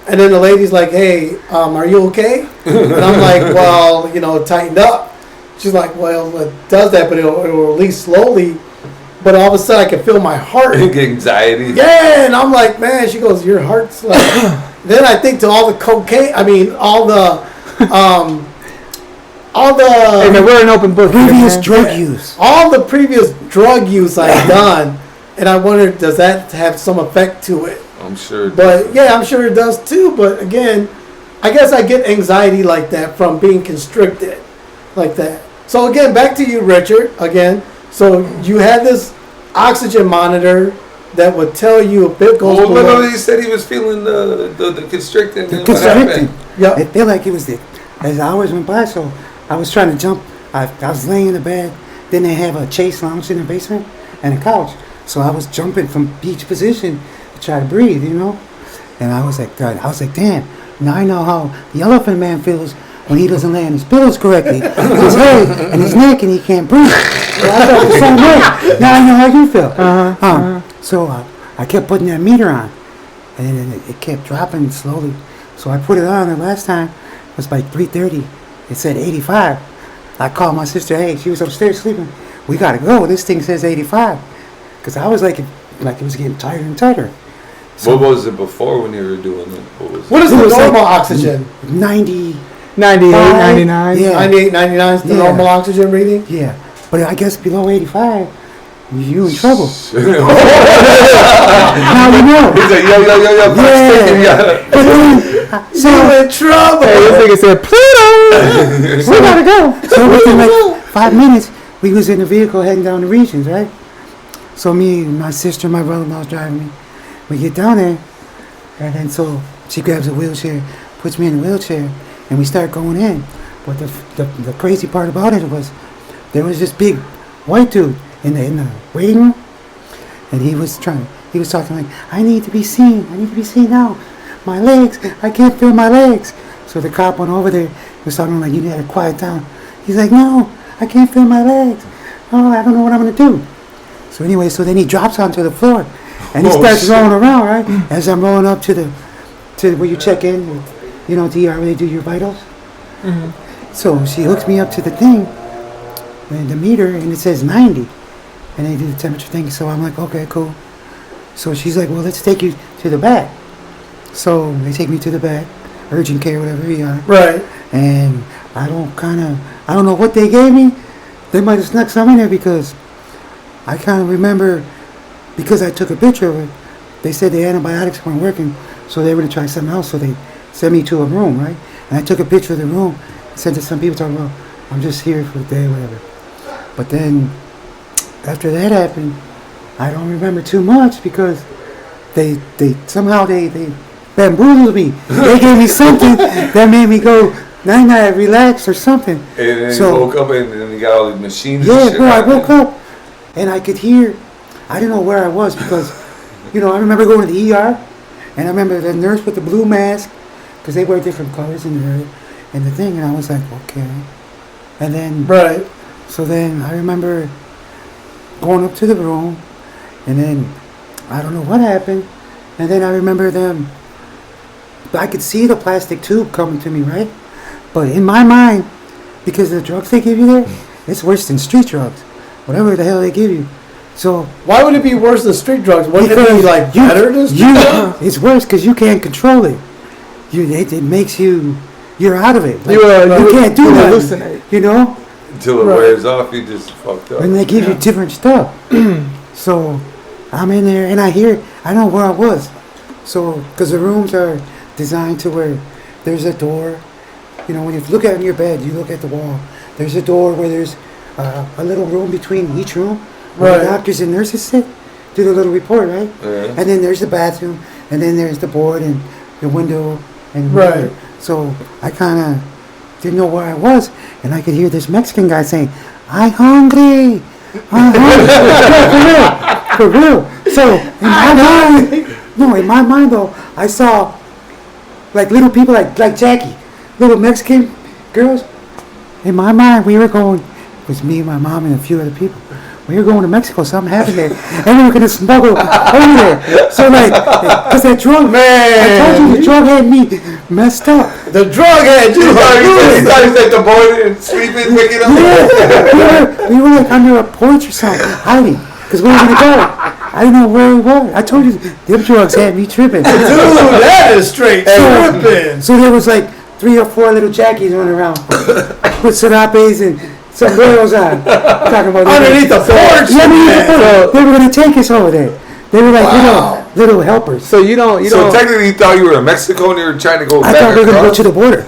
and then the lady's like, "Hey, are you okay?" And I'm like, "Well, it tightened up." She's like, "Well, it does that, but it'll release slowly." But all of a sudden, I can feel my heart. Anxiety. Yeah, and I'm like, man. She goes, "Your heart's like." Then I think to all the cocaine. I mean, all the. Hey man, we're an open book. here, Previous man. drug use. All the previous drug use I've done, and I wonder, does that have some effect to it? I'm sure. But yeah, I'm sure it does too. But again, I guess I get anxiety like that from being constricted, like that. So again, back to you, Richard. Again, so you had this oxygen monitor that would tell you if it goes Well, below. literally, he said he was feeling the constricting. The and what constricting. happened? Yeah. It felt like it was as hours went by, so I was trying to jump. I was laying in the bed. Then they have a chase lounge in the basement and a couch. So I was jumping from each position to try to breathe, And I was like, damn. Now I know how the Elephant Man feels when he doesn't lay on his pillows correctly, his head and his neck, and he can't breathe. So I felt the same way. Now I know how you feel. So I kept putting that meter on, and then it kept dropping slowly. So I put it on, and last time it was like 3:30. It said 85. I called my sister. Hey, she was upstairs sleeping. We gotta go. This thing says 85. Because I was like it was getting tighter and tighter. So What was it before when you were doing it? What is It the was normal like oxygen? 90. 98, 99. Yeah. 98, 99 is the Yeah. normal oxygen reading? Yeah, but I guess below 85, you in trouble. He's Now you know. like, yo, Yeah. But then, so in trouble! Hey, this nigga said Pluto. we gotta go. So within like 5 minutes, we was in the vehicle heading down the regions, right? So me, my sister, my brother-in-law was driving me. We get down there, and then so she grabs a wheelchair, puts me in the wheelchair, and we start going in. But the crazy part about it was there was this big white dude in the waiting room, and he was talking like, I need to be seen now. My legs, I can't feel my legs. So the cop went over there, he was talking like, you need to quiet down. He's like, no, I can't feel my legs. Oh, I don't know what I'm gonna do. So anyway, so then he drops onto the floor, and he starts rolling around, right? As I'm rolling up to where you check in, you know, DR where they do your vitals. So she hooks me up to the thing, and the meter, and it says 90, and they do the temperature thing. So I'm like, okay, cool. So she's like, well, let's take you to the back. So they take me to the back, urgent care, whatever you are. Right. And I don't know what they gave me. They might have snuck some in there because I kind of remember, because I took a picture of it, they said the antibiotics weren't working, so they were going to try something else, so they sent me to a room, right? And I took a picture of the room, sent to some people talking about, I'm just here for the day, whatever. But then, after that happened, I don't remember too much because they somehow they bamboozled me. They gave me something that made me go, night, relax or something. And then So- you woke up and then you got all these machines. Yeah, and shit bro, I happening. woke up and I could hear, I didn't know where I was because, you know, I remember going to the ER and I remember the nurse with the blue mask because they wear different colors in the thing, and I was like, okay. And then, Right. so then I remember going up to the room, and then I don't know what happened, and then I remember them, I could see the plastic tube coming to me, right? But in my mind, because of the drugs they give you there, it's worse than street drugs, whatever the hell they give you. So Why would it be worse than street drugs? Wouldn't it because be like better than street drugs? it's worse because you can't control it. It makes you're out of it. Like, You can't do you that. hallucinate. You know. Until it Right. wears off, you just fucked up. And they give you different stuff. So I'm in there and I don't know where I was. So, because the rooms are designed to where there's a door. You know, when you look at your bed, you look at the wall. There's a door where there's a little room between each room where Right. the doctors and nurses sit, do the little report, right? Yeah. And then there's the bathroom, and then there's the board and the window and Right. whatever. So I kind of didn't know where I was, and I could hear this Mexican guy saying, "I'm hungry, I'm hungry." For real. So in my mind though, I saw like little people like Jackie, little Mexican girls. In my mind, we were going. It was me, my mom, and a few other people. We were going to Mexico. Something happened there, and we were gonna smuggle over there. So like, cause that drug, I told you the drug had me messed up. The drug had you. He thought he was at the board and sleeping, waking up. Yeah, we were like under a porch or something, hiding, cause we were gonna go. I didn't know where we were. I told you, them drugs had me tripping. Dude, that is straight tripping. So there was like 3 or 4 little Jackies running around with serapes and sombreros on. Talking about Underneath the porch, Yeah, man. so they were gonna take us over there. They were like little helpers. So you don't. So technically, you thought you were in Mexico and you were trying to go I back thought we were gonna go across? to the border.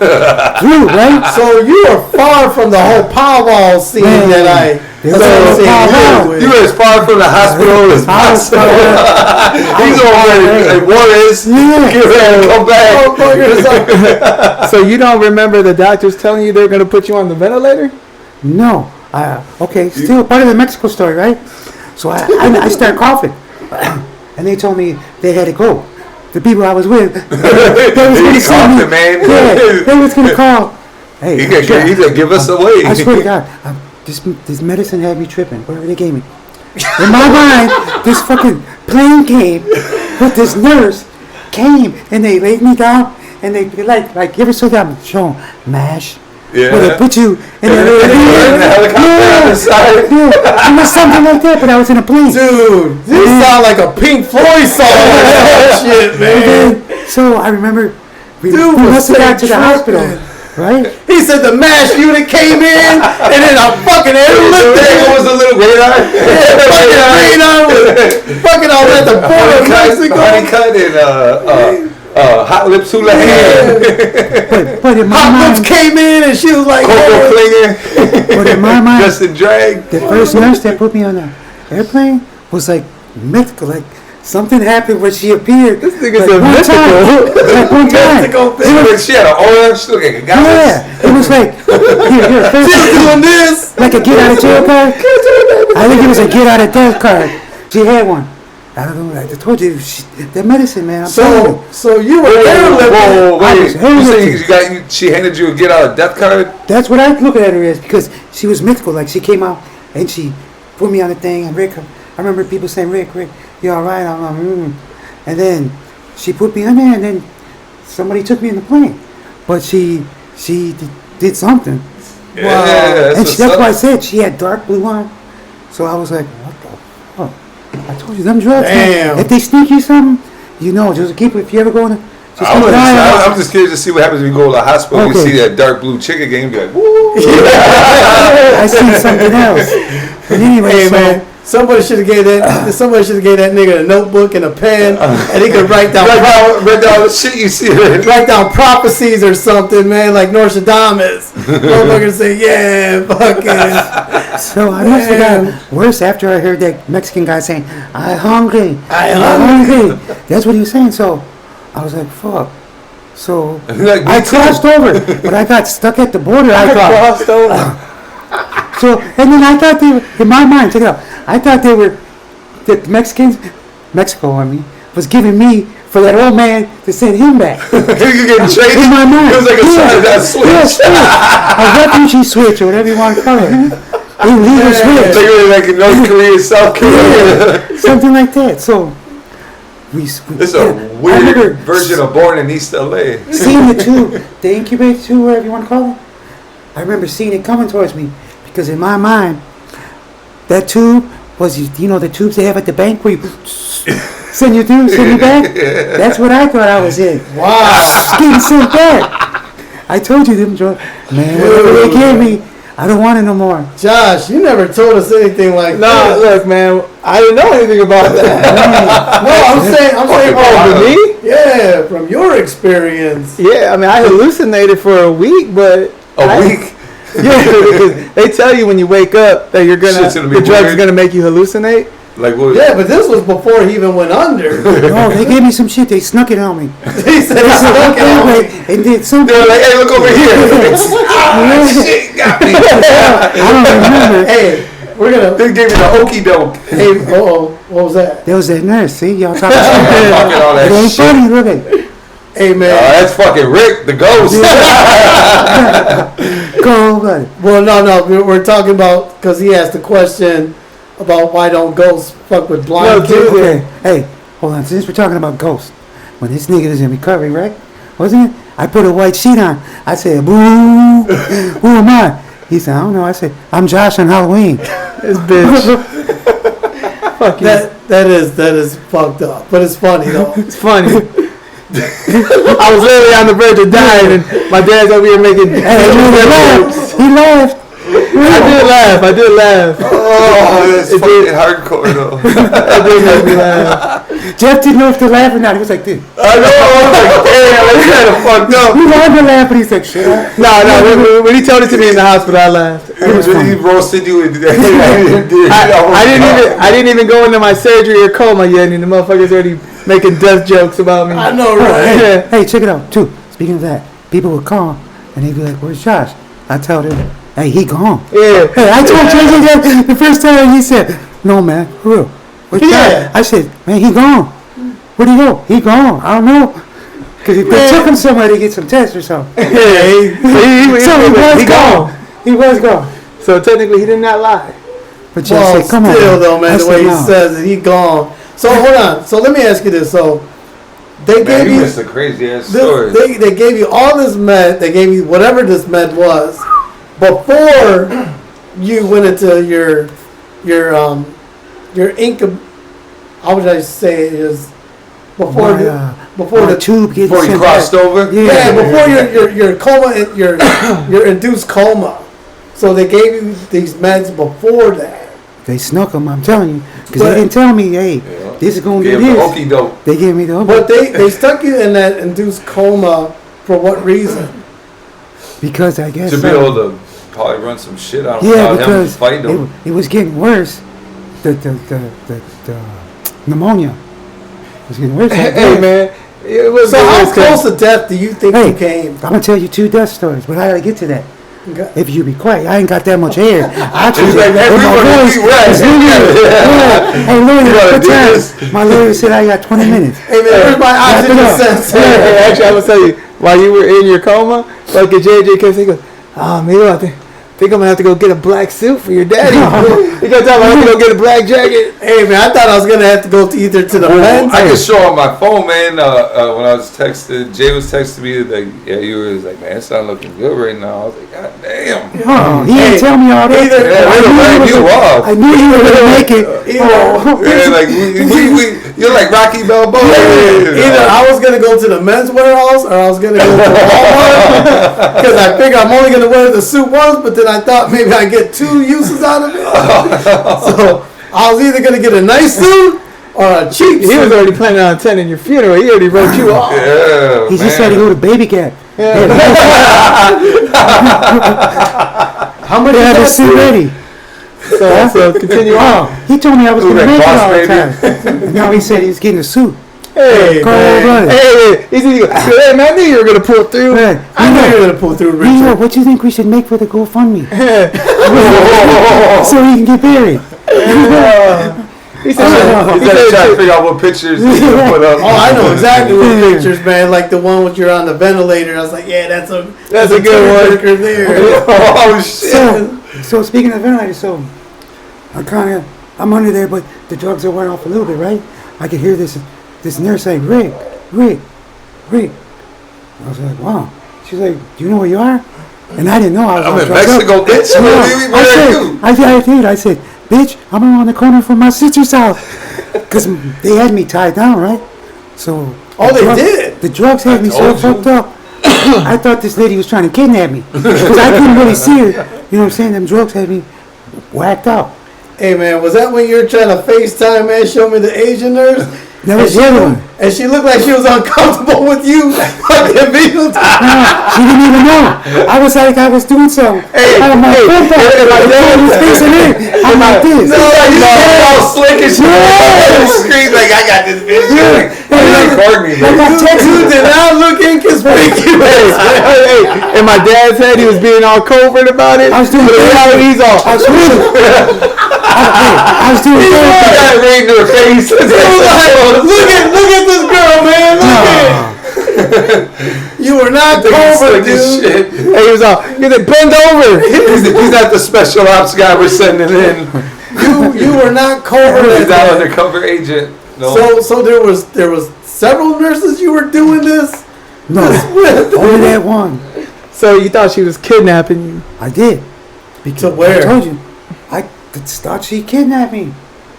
Through, right? So you are far from the whole powwow scene Man. that I There's a associate powwow. you with. You were as far from the hospital as possible. He's over at Juarez. Yeah. Get ready to come back. So you don't remember the doctors telling you they're gonna put you on the ventilator? No. Okay, still part of the Mexico story, right? So I started coughing. And they told me they had to go. The people I was with, they was They going to send me. coughing, man. Yeah, they was going to call. Hey, He could give us away. I swear to God, this medicine had me tripping. Whatever they gave me. In my mind, this fucking plane came, but this nurse came and they laid me down and they like you ever saw that show MASH? Yeah. Where they put you in And the helicopter on the side. Yeah, it was something like that, but I was in a plane. Dude, this sound like a Pink Floyd song. Shit, man. So I remember we Dude, must have got to the tripping. hospital, right? He said the MASH unit came in, and then a fucking airlift. What was the little radar? Fucking radar was fucking all at the border of Mexico. Honeycut and Hot Lips Hula Hand. But in my Hot mind, Lips came in, and she was like, Coco hey. Klinger. but in my mind, Justin Drag. the first nurse that put me on the airplane was like mythical, like something happened when she appeared. This nigga's a mythical. Like one time. She had an orange, she looked like a goddess. Yeah, it was like here, She was doing this. like a get out of jail card. I think it was a get out of death card. She had one. I don't know. Like I told you, that medicine, man. I'm telling you. So you were airlifting. Whoa, I was wait. You airlifting. saying she handed you a get out of death card? That's what I look at her as because she was mythical. Like she came out and she put me on the thing. And Rick, I remember people saying, Rick, you all right? I'm like, And then she put me on there, and then somebody took me in the plane. But she did something. Yeah, And that's why I said she had dark blue on. So I was like, what the fuck? I told you, them drugs, Damn. man, if they sneak you something, you know, just keep it. If you ever go in a... I'm just curious to see what happens when you go to the hospital. Okay. You see that dark blue chick again, you be like, woo! I see something else. But anyway, Hey, so... man. Somebody should have gave that nigga a notebook and a pen, and he could write down Write down the shit you see. write down prophecies or something, man, like Nostradamus. Motherfucker say, yeah, fucking. So I must have got worse after I heard that Mexican guy saying, I'm hungry. I'm hungry. That's what he was saying. So I was like, fuck. So Like, me I too. crossed over, but I got stuck at the border. I thought. Crossed over. So, and then I thought they were, in my mind, check it out, I thought they were, the Mexico, was giving me for that old man to send him back. You getting traded? In my mind. It was like a sign of that switch. Yes, a refugee switch, or whatever you want to call it. Illegal switch. Like in North Korea, South Korea. Something like that. So, This is a weird version of Born in East LA. seeing the tube, the incubator tube, whatever you want to call it. I remember seeing it coming towards me because in my mind, that tube was, you know, the tubes they have at the bank where you send you through, send you back. That's what I thought I was in. Wow. Getting sent back. I told you them drugs, man. Whatever they gave me, I don't want it no more. Josh, you never told us anything like No, that. look, man, I didn't know anything about that. No, I'm saying, Oh, for me? yeah, from your experience. Yeah, I mean, I hallucinated for a week, but A week? Yeah, because they tell you when you wake up that you're Shit's gonna gonna be the drug's weird. gonna make you hallucinate. Like what? Yeah, but this was before he even went under. No, they gave me some shit. They snuck it on me. He said, "Look at me." And did something. They're like, hey, look over here. Shit got me. I don't remember. Hey, we're gonna. They gave me the okey doke. Hey, what was that? There was that nurse. See, y'all talking shit. Fucking all It that ain't shit. funny. Look at it. Hey, Oh, man. that's fucking Rick, the ghost. Go, buddy. Well, no, we're talking about because he asked the question about why don't ghosts fuck with blind No, kids. dude. Okay, hey, hold on. Since we're talking about ghosts, when this nigga was in recovery, right? Wasn't it? I put a white sheet on. I said, boo, who am I? He said, I don't know. I said, I'm Josh on Halloween. This bitch. Fuck you. That is fucked up, but it's funny though. It's funny. I was literally on the verge of dying, and my dad's over here making. Hey, he laughed. I did laugh. Oh, that's fucking hardcore though. That did make me laugh. Jeff didn't know if to laugh or not. He was like, dude. I know. I was like, damn, that's kind of fucked up. He wanted to laugh, but he said, shit. No, when he told it to me in the hospital, I laughed. He roasted you. I didn't even go into my surgery or coma yet, and the motherfuckers already making death jokes about me. I know, right? Yeah. Hey, check it out, too. Speaking of that, people would call and they'd be like, where's Josh? I tell them, hey, he gone. Yeah. Hey, I told JJ that the first time. He said, no, man, for real. Where's Yeah. Josh? I said, man, he gone. Where'd he go? He gone. I don't know. Because if they took him somewhere to get some tests or something. Yeah, He gone. He was gone. So technically, he did not lie. But Jay Well, said, come on. still though, man, I the said, way he no. says it, he gone. So hold on. So let me ask you this. So they Man, gave you you missed a crazy ass story. they gave you all this med. They gave you whatever this med was before you went into your incub. How would I say it is before My the tube gets Before you sent crossed back. over? yeah before your coma your induced coma. So they gave you these meds before that. They snuck him, I'm telling you. Because But- they didn't tell me, hey, Yeah. this is going to Give do him the this. okey doke. They gave me the But they stuck you in that induced coma for what reason? because I guess To be able to probably run some shit out yeah, without him because fighting him. it was getting worse. The pneumonia was getting worse. Hey, man. It was So how good, close to death do you think Hey, you came? I'm gonna tell you 2 death stories, but I gotta get to that. Okay. If you be quiet, I ain't got that much hair. Actually, He's like, man, with we my wanna voice, be right. it's really- yeah. Hey, You lawyer, wanna what do time? this? My lawyer said I got 20 minutes. Hey man, where's my oxygen up. sensor? Hey, actually, I will tell you, while you were in your coma, like a JJ kept saying, oh, man, I think I'm going to have to go get a black suit for your daddy. He kept telling me I have to go get a black jacket. Hey man, I thought I was gonna have to go to either to the men's. I could show on my phone, man. When I was texting, Jay was texting me like, "Yeah, you were like, man, it's not looking good right now." I was like, "God damn." Oh, he didn't tell me all that. Either- Yeah, I it'll knew rap he you was- off. I knew you were gonna make it. Yeah, like you're like Rocky Balboa. Either I was gonna go to the men's warehouse or I was gonna go to Walmart because I figured I'm only gonna wear the suit once, but then I thought maybe I get 2 uses out of it. So I was either gonna get a nice suit or a cheap He was suit. already planning on attending your funeral. He already wrote you off. Yeah, He just had to go to Baby Gap. How much They is had that his suit suit? ready. So continue on. Oh, he told me I was Who, going to that make it Boss all the Baby? time. Now he said he was getting a suit. Hey, Carl man. O'Brien. Hey, hey, man, I knew you were going to pull through. Man, I knew you were gonna pull through, you know, Richard. what do you think we should make for the GoFundMe? So he can get buried. He said, He's like trying to figure out what pictures he's gonna put up. Oh, I know exactly what pictures, man. Like the one with you're on the ventilator. I was like, yeah, that's a good one. picture there. Oh shit! So speaking of ventilators, so I'm under there, but the drugs are wearing off a little bit, right? I could hear this nurse say, Rick. I was like, wow. She's like, do you know where you are? And I didn't know I was I'm all in drugged up. Mexico, bitch. No, Where are you? I said, bitch, I'm around the corner from my sister's house. Because they had me tied down, right? So. Oh, the they drugs- did? The drugs had me so told you. fucked up. I thought this lady was trying to kidnap me. Because I couldn't really see her. You know what I'm saying? Them drugs had me whacked out. Hey man, was that when you were trying to FaceTime, man? Show me the Asian nurse. That was the other one. And she looked like she was uncomfortable with you. Like the video. She didn't even know. I was like, I was doing something. Hey, I had my hey, phone back. hey, My dad was facing in. I'm like this. all slick and shit. Scream like I got this bitch. Like, record me, I man. got text You did not look inconspicuous. hey, in my dad's head, he was being all covert about it. I was doing But in reality, he's all. I was doing I was doing I got it right in her face. Look at this girl, man. Look at. You were not covert, Slick as dude. shit. Hey, he was all. He's like, bend over. He's not the special ops guy we're sending in. You were not covert. He's not undercover agent. No. So there was several nurses you were doing this. No, only that one. So you thought she was kidnapping you? I did. Because To where? I told you. I thought she kidnapped me.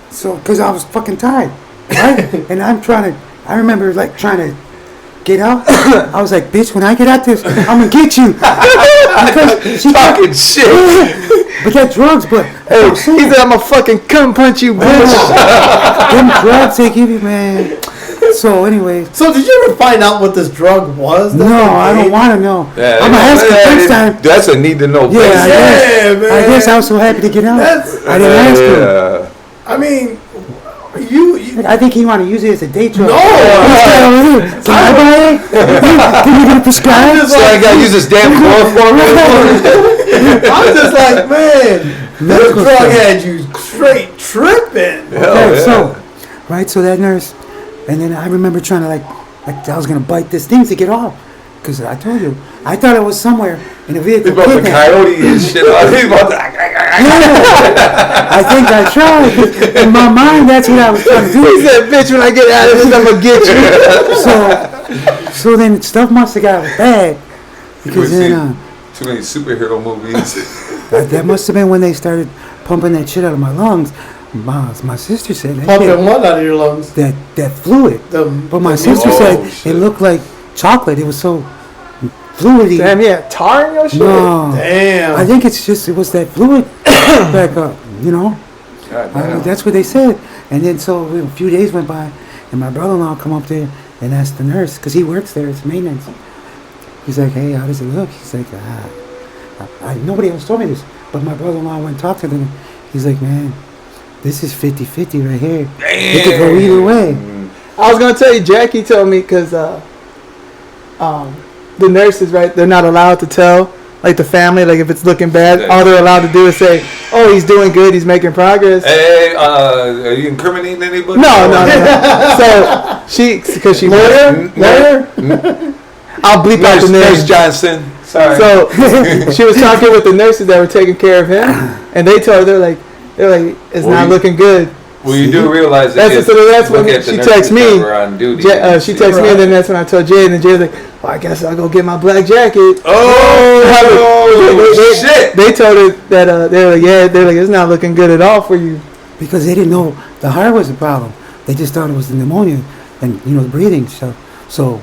So, because I was fucking tired. Right? And I remember like trying to get out. I was like, bitch, when I get out this, I'm going to get you. Because she Talking shit. But that drugs, but Hey, he said, I'm gonna fucking come punch you, bitch. them drugs they give you, man. So anyway, So did you ever find out what this drug was? no, I don't want to know. Yeah, I'm gonna ask you next time. That's a need to know. Yeah, I guess. Yeah, man. I guess I was so happy to get out. That's- I didn't ask him. Yeah. I mean, you I think he wanted to use it as a day drug. No! Can I buy it? Can you get it prescribed? So I gotta use this damn chloroform. I'm just like, man, this Medical drug stuff. had you straight tripping. Okay, so that nurse, and then I remember trying to like like I was gonna bite this thing to get off. Because I told you, I thought it was somewhere in a vehicle. He's about the kidnap. coyote and shit. He's about to. I think I tried. 'Cause in my mind, that's what I was trying to do. He said, "Bitch, when I get out of this, I'm gonna get you." So then stuff must have got bad. Because then Too many superhero movies. that must have been when they started pumping that shit out of my lungs. My sister said that Pumping shit, what out of your lungs? that fluid. But my sister said shit. it looked like chocolate. It was so fluidy. Damn, yeah, tar in your shit. No. Damn. I think it was that fluid back up, you know? God damn. That's what they said. And then so a few days went by, and my brother-in-law come up there and asked the nurse, because he works there, it's maintenance. He's like, hey, how does it look? He's like, nobody else told me this, but my brother-in-law went and talked to them. He's like, man, this is 50-50 right here. It could go either way. I was gonna tell you, Jackie told me because the nurses, right? They're not allowed to tell, like the family, like if it's looking bad. All they're allowed to do is say, "Oh, he's doing good. He's making progress." Hey, are you incriminating anybody? No. So because she lawyer. I'll bleep out the Nurse name. Johnson. Sorry. So she was talking with the nurses that were taking care of him, and they told her they're like, it's Well, not looking good. Well, you do realize that That's when look at the she nurses texts me. that were on duty. She texted me, and then that's when I told Jay, and then Jay's like, "Well, I guess I'll go get my black jacket." Oh, shit! They told her that they're like, it's not looking good at all for you. Because they didn't know the heart was a problem. They just thought it was the pneumonia and, the breathing stuff. So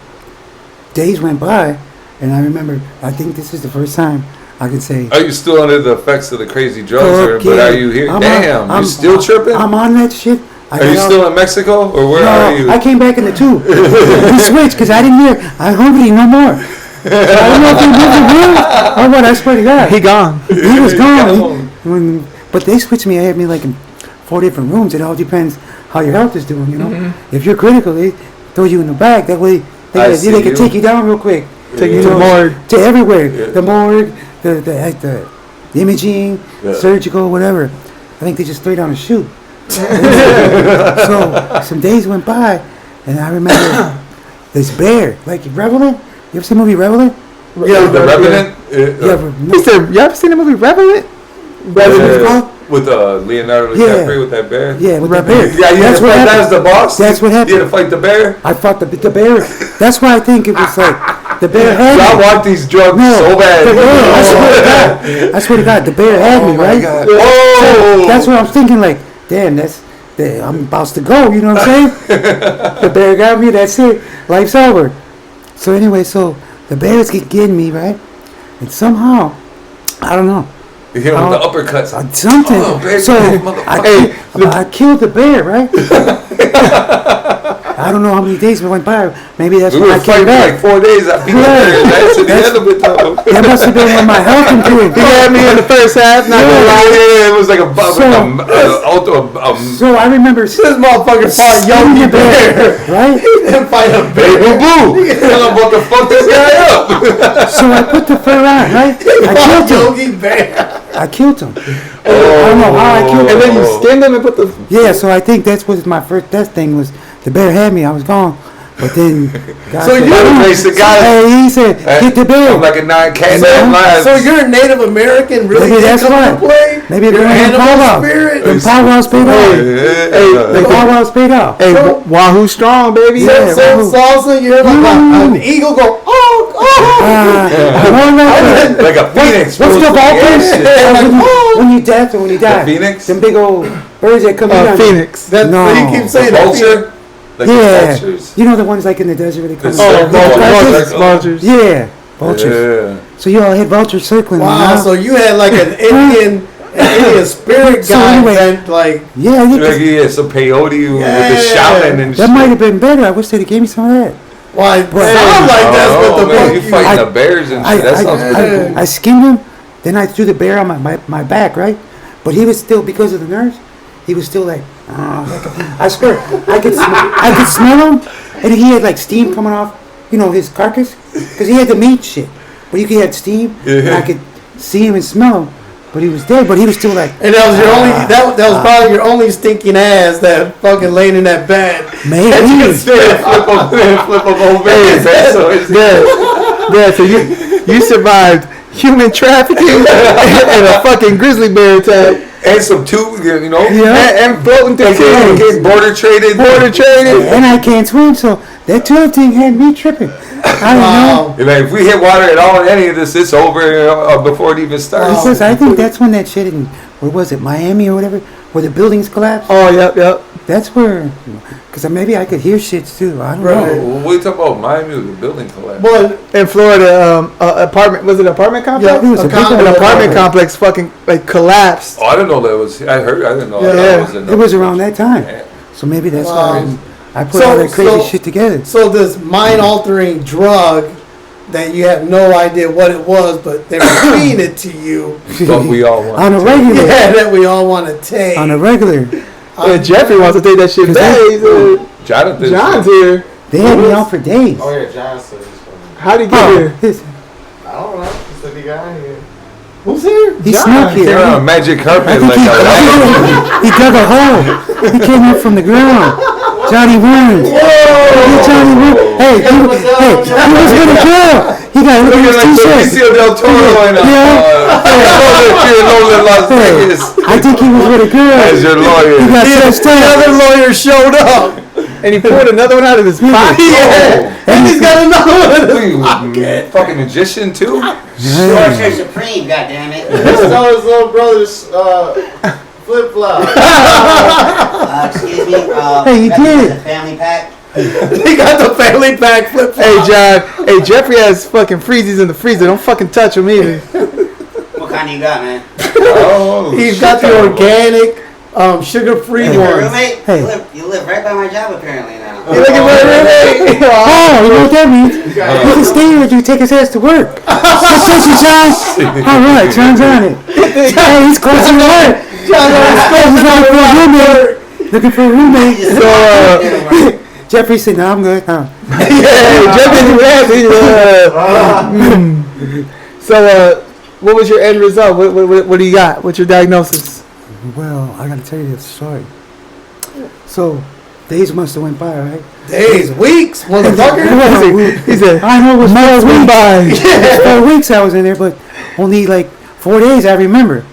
days went by, and I remember, I think this is the first time I could say, Are you still under the effects of the crazy drugs, but are you here? You still tripping? I'm on that shit. Are you still in Mexico, or where are you? I came back in the tube. We switched because I didn't hear, I'm hungry no more. So I don't know if he lived in real or what, I swear to God. He gone. He was gone. But they switched me. I had me like in 4 different rooms. It all depends how your health is doing, Mm-hmm. If you're critical, they throw you in the bag. That way they can take you down real quick. Take you to the morgue. To everywhere. Yeah. The morgue, the imaging, surgical, whatever. I think they just threw down a chute. So some days went by, and I remember this bear, like Revenant. You ever seen the movie Revenant? Yeah, the Revenant. You ever seen the movie Revenant? With Leonardo DiCaprio with that bear. Yeah, with that bear. Yeah, that's what happened. That was the boss. That's what happened. You had to fight the bear. I fought the bear. That's why I think it was like the bear had me. I want these drugs so bad. I swear to God, the bear had me, right? God. So that's what I'm thinking. Like, damn, I'm about to go. You know what I'm saying? The bear got me. That's it. Life's over. So anyway, so the bears keep getting me, right? And somehow, I don't know. You hit him with the uppercuts. Something. Oh, baby, so I killed the bear, right? I don't know how many days went by. Maybe that's when I came back. Like 4 days. I beat the bear. That must have been when my health improved. He had me in the first half. Not gonna lie. Yeah, it was like so I remember This motherfucker fought Yogi Bear. Right? He didn't fight a bear. Boo boo. I'm about to fuck this guy up. So I put the fur on, right? I killed him. Yogi Bear. I killed him. I don't know how I killed him. And then you skinned him and put the. Yeah, so I think that's what my first death thing was. The bear had me. I was gone. But then, God So said, you're the guy. Hey, he said, get the bear. I'm like a 9-cat live. So you're a Native American, really? Maybe that's why. Maybe Maybe you're they're animal powwow. spirit. Them powwows paid off. The powwows paid off. Hey, Wahoo strong, baby. Yeah. So salsa, you're like an eagle go, Like a phoenix. What's the Vulcans? When you death or when you die? The phoenix? Them big old birds that come in. Phoenix. That's No. what you keep saying. Vulture? Like the Yeah. vultures? You know the ones like in the desert where they come Vultures. Yeah. Vultures. Yeah. So you all had vultures circling. Wow, so you had like an Indian spirit So guy anyway- that like Yeah, Like he had some peyote with the shaman and that shit. might have been better. I wish they'd have gave me some of that. why sound like that's what the man, fuck you fighting the bears and shit. That sounds good. I skinned him, then I threw the bear on my back, right? But he was still, because of the nurse, he was still like I swear, I could smell him, and he had like steam coming off, his carcass, because he had the meat shit, but he had steam, and I could see him and smell him. but he was dead. But he was still like, And that was your only. That was probably your only stinking ass that fucking laying in that bed. maybe. flip up over his head. So it's Yeah, so you survived human trafficking and a fucking grizzly bear attack. and some two, you know, And floating to get kids. border traded. And I can't swim, so that 12 thing had me tripping. I don't know. Like, if we hit water at all in any of this, it's over before it even starts. Because I think that's when that shit in, where was it, Miami or whatever, where the buildings collapsed. Oh, yep. That's where, because maybe I could hear shits too. I don't know. What are you talking about? Miami was a building collapse. Well, In Florida, apartment, was it an apartment complex? Yeah, it was a big An one. apartment complex fucking like collapsed. Oh, I didn't know that was. I didn't know Yeah. that was in It was around that time. Yeah. So maybe that's Wow. why I put all that crazy shit together. so this mind-altering drug that you have no idea what it was, but they were feeding it to you. But we all want. On a regular. Yeah, that we all want to take. On a regular. Jeffrey wants to take that shit back. He said, Jonathan. John's here. They had me out for days. Oh yeah, John said he's coming. How'd he get Oh, here? I don't know. He said he got here. Who's here? he John, snuck They're here. on a magic carpet like He dug a hole. He came up from the ground. Johnny Worms. Johnny Worms. Hey, he was with a girl. He got a Looking little like t-shirt. Benicio del Toro in Las Vegas. I think he was with a girl. As your He lawyer. got touched Another up. lawyer showed up, And he pulled another one out of his pocket. and he's got another one. What are you, fucking magician too? Sorcerer Supreme, goddammit. He stole his little brother's flip flop. Excuse me. Hey, he did. The family pack. He got the family pack flip Hey, flop. John. Hey, Jeffrey has fucking freezies in the freezer. Don't fucking touch him either. What kind do you got, man? Oh, He's got the organic, sugar-free Your ones. roommate? Hey. You live right by my job apparently now. You looking for a roommate? Oh, you know what that means? You can stay here until you take his ass to work. That's what you, John. All right, John's on it. Hey, he's close to work. John He's looking for a roommate. Looking for a roommate. So, Jeffrey said, "No, I'm good." Huh? yeah, Jeffrey's laughing. So, what was your end result? What do you got? What's your diagnosis? Well, I gotta tell you this story. So, days must have went by, right? Days, weeks, motherfucker. He said, I know it was months 4 went weeks. by. 4 weeks I was in there, but only like 4 days I remember.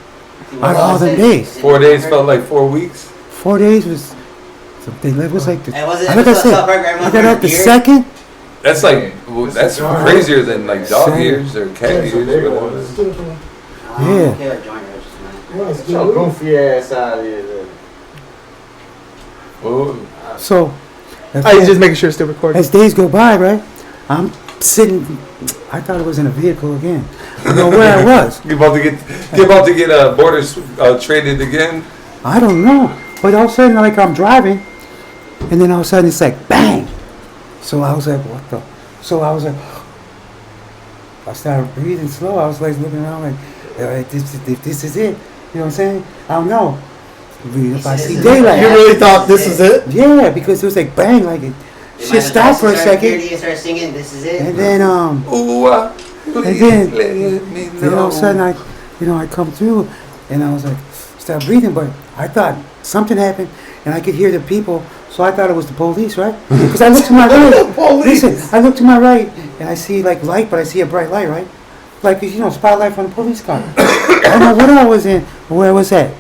Out of all them days, 4 days felt like 4 weeks. 4 days was something. It was like the, Hey, was it- I think I was it said South Park I got out the Beer? second. That's like that's crazier than like dog Same. ears or cat ears. Whatever. Yeah. Okay, like joint roaches, man. Get your goofy ass out of here. Then. Oh, So, Oh, he's just making sure it's still recording. as days go by, right? I'm sitting. I thought it was in a vehicle again. I don't know where I was. you about to get borders traded again? I don't know. But all of a sudden, like I'm driving, and then all of a sudden it's like bang. So I was like, what the? So I was like, I started breathing slow. I was like looking around like, this is it. You know what I'm saying? I don't know. If I see daylight. You really thought this is it? Yeah, because it was like bang, like it. Shit stopped for a second, You start singing, this is it. and then Ooh, please then- let me know. then all of a sudden I come through, and I was like, start breathing, but I thought something happened, and I could hear the people, so I thought it was the police, right? Because I looked to my right. Police. Listen, I look to my right, and I see like light, but I see a bright light, right? Like spotlight from the police car. I don't know what I was in, or where I was at.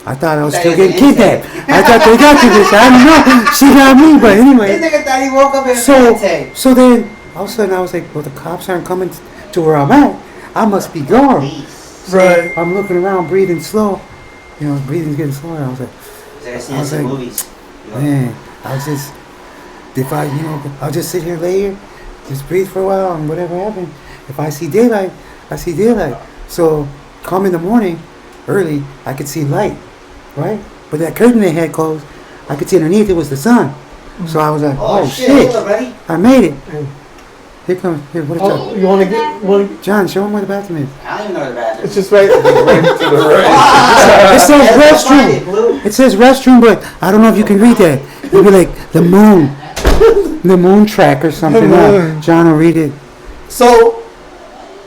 I thought I was still getting kidnapped. I thought they got to this. I don't know. She got me, but anyway. This nigga thought he woke up in a So then, all of a sudden, I was like, well, the cops aren't coming to where I'm at. I must be gone. Right. I'm looking around, breathing slow. Breathing's getting slower. I was like, I've I seen was some like, movies. man, I was just, I'll just sit here, lay here, just breathe for a while, and whatever happened. If I see daylight, I see daylight. So, come in the morning, early, I could see light, right? But that curtain they had closed, I could see underneath it was the sun. So I was like, oh shit, Look, buddy. I made it. Here comes, what is Oh, you want to get? John, show him where the bathroom is. I don't even know where the bathroom It's is. just right. to the right. It says Let's find it, restroom. Blue. It says restroom, but I don't know if you can read that. It'll be like the moon track or something. The moon. John will read it. So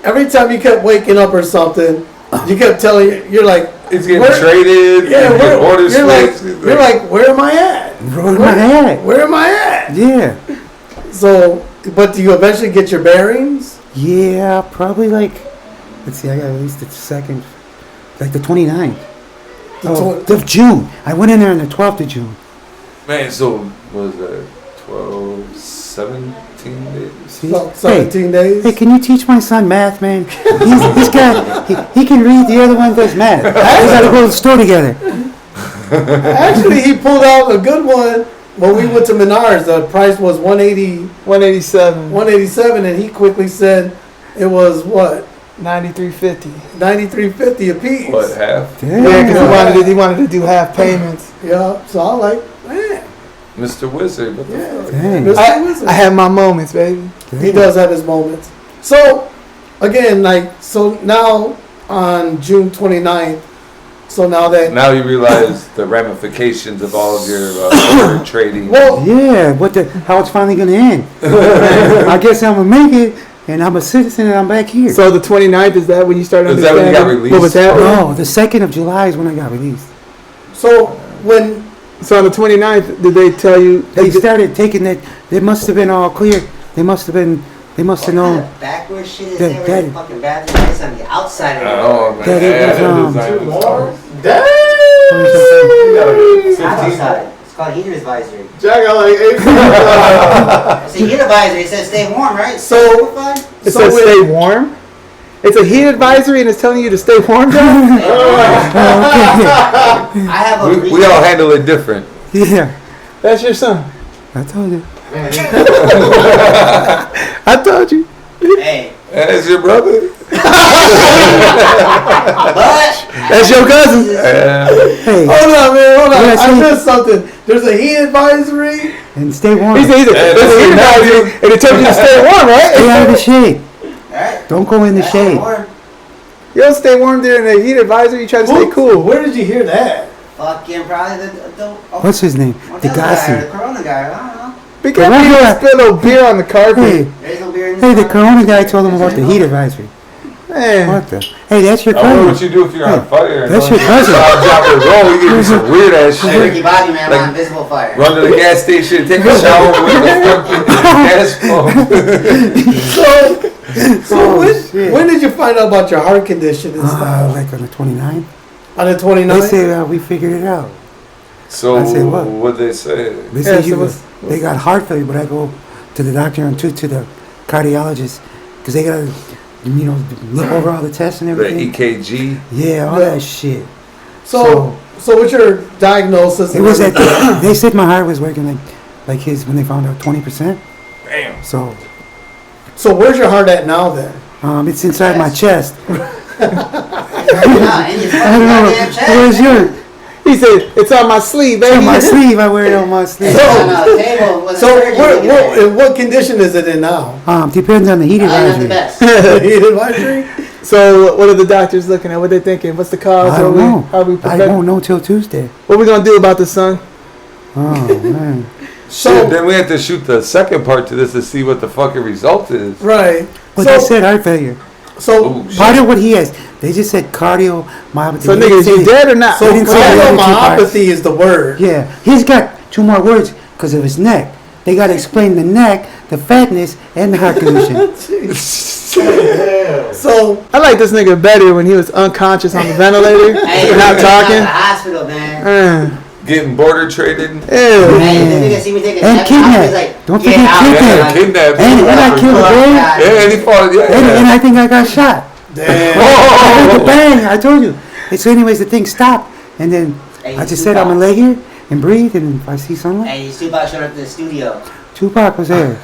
every time you kept waking up or something, You kept telling you're like, It's getting where- traded. yeah, and where, order you're like, switched. you're like, where am I at? Where am I at? Where am I at? Yeah. So, but do you eventually get your bearings? Yeah, probably like, let's see, I got at least the second, like the 29th of June. I went in there on the 12th of June. Man, so what was that 12, 17 days? See? About 17 days. Hey, can you teach my son math, man? This guy, he can read, the other one does math. We gotta go to the store together. Actually, he pulled out a good one when we went to Menards. The price was 187, 187, and he quickly said it was what 93.50. 93.50 a piece. What, half? Damn. Yeah, because he wanted to do half payments. Yeah. So I'm like, man, Mr. Wizard. What the yeah. fuck? Dang. Mr. Wizard. I have my moments, baby. He does have his moments. So again, so now on June 29th. So now that Now you realize the ramifications of all of your order trading. well, Yeah, how it's finally gonna end. I guess I'm gonna make it, and I'm a citizen, and I'm back here. So the 29th, is that when you started Is that when you got understanding what was released? happening? No, the 2nd of July is when I got released. so when So on the 29th, did they tell you? They started taking it. They must have been all clear. They must have known. Backwards shit is That- there with that- the fucking bathroom is on the outside of the Oh, man. That it was, design was hard. It's not outside. It's called heater advisory. Jack got like 8 It's a heat advisory. It says stay warm, right? So- Fine. It So says when- stay warm. It's a heat advisory and it's telling you to stay warm, John? I have a We all handle it different. Yeah, That's your son. I told you. I told you. Hey, That's your brother. but That's your cousin. Hey, hold on, man, hold on. Yeah, I see- missed something. There's a heat advisory. and stay warm. He's a heat advisory and it tells you to stay warm, Stay right? out of the shade. alright. Don't go in the shade. You don't stay warm during the heat advisory. You try to stay cool. Where did you hear that? Fucking probably the What's his name? what's the other guy, Degassi. the Corona guy. I don't know. Be careful you don't spill no beer on the carpet. Hey, There's no beer in hey, this the one. Corona guy told him about the heat advisory. Man. What the? Hey, that's your I wonder what cousin. you do if you're on fire. That's your cousin. Drop and roll. You get some weird ass Hey, Ricky shit. Bobby, man, Like- on invisible fire. Run to the gas station, take a shower with the fucking gas pump. So shit. when did you find out about your heart condition and stuff? Like on the 29th. On the They 29th? say we figured it out. So I say what? what'd they say? They say so they got heart failure, but I go to the doctor and to the cardiologist because they gotta, look over all the tests and The everything. EKG. Yeah, all that shit. So what's your diagnosis? It was at they said my heart was working like his when they found out 20%. Damn. So So where's your heart at now then? it's inside my chest. Nah, in your I don't know. fucking goddamn chest, Where's man. yours? He said, it's on my sleeve, baby. On my sleeve. I wear it on my sleeve. It's on a table with a So surgeon looking at it. what condition is it in now? Depends on the heat Not the advisory. best. Heat advisory? So what are the doctors looking at? What they thinking? What's the cause? I don't know. How we I prevent? won't know till Tuesday. What we gonna do about the sun? Oh man. Shit, then we have to shoot the second part to this to see what the fucking result is. Right. But so, they said heart failure. so, Oh, shit. Part of what he has, they just said cardiomyopathy. So They didn't niggas, say you that- dead or not? so They didn't say the other two parts. cardiomyopathy is the word. Yeah, he's got 2 more words because of his neck. They got to explain the neck, the fatness, and the heart condition. So, I like this nigga better when he was unconscious on the ventilator, Hey, not the talking. hospital, man. Getting border traded. Ew. Hey, this nigga see me take a And nap, kidnapped. he's like, Don't get forget out. kidnapped. Yeah, kidnapped. And I killed a Fuck boy, that. Yeah, and he fought. Yeah. and I think I got shot. damn. I heard the bang. I told you. And so, anyways, the thing stopped, and then Hey, I just said I'm gonna lay here and breathe, and if I see sunlight, Hey, Tupac showed up to the studio. Tupac was there.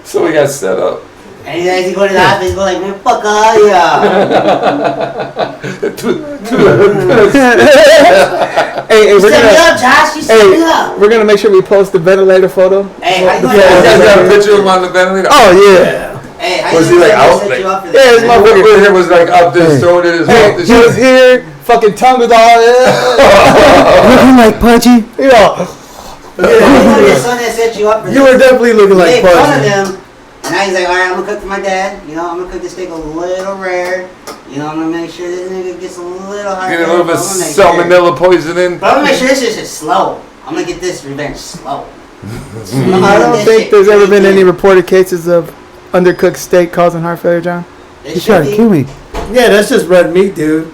So we got set up. And he's like, going to the hospital, he's going like, man, fuck all y'all. Hey, we're Set me gonna. up, Josh, you set me Hey, up. we're gonna make sure we post the ventilator photo. Hey, how you Yeah, doing? You guys got a picture of him on the ventilator? Oh yeah. Hey, how Was you he, like, doing? out, Set like- you up for Yeah, this, his man. motherfucker- Look here was like up there, Hey. throwing in his Hey, mouth and he was shit. here. Fucking tongue was all. Looking like Pudgy. You know. Your son that set you up for You were this. definitely looking like Make fun of Pudgy. him, And now he's like, all right, I'm gonna cook for my dad. You know, I'm gonna cook this steak a little rare. You know, I'm gonna make sure this nigga gets a little hot. Get a little bit of salmonella poisoning. But I'm gonna make sure this shit is slow. I'm gonna get this revenge slow. I don't think there's ever been any reported cases of undercooked steak causing heart failure, John. You trying to kill me? Yeah, that's just red meat, dude.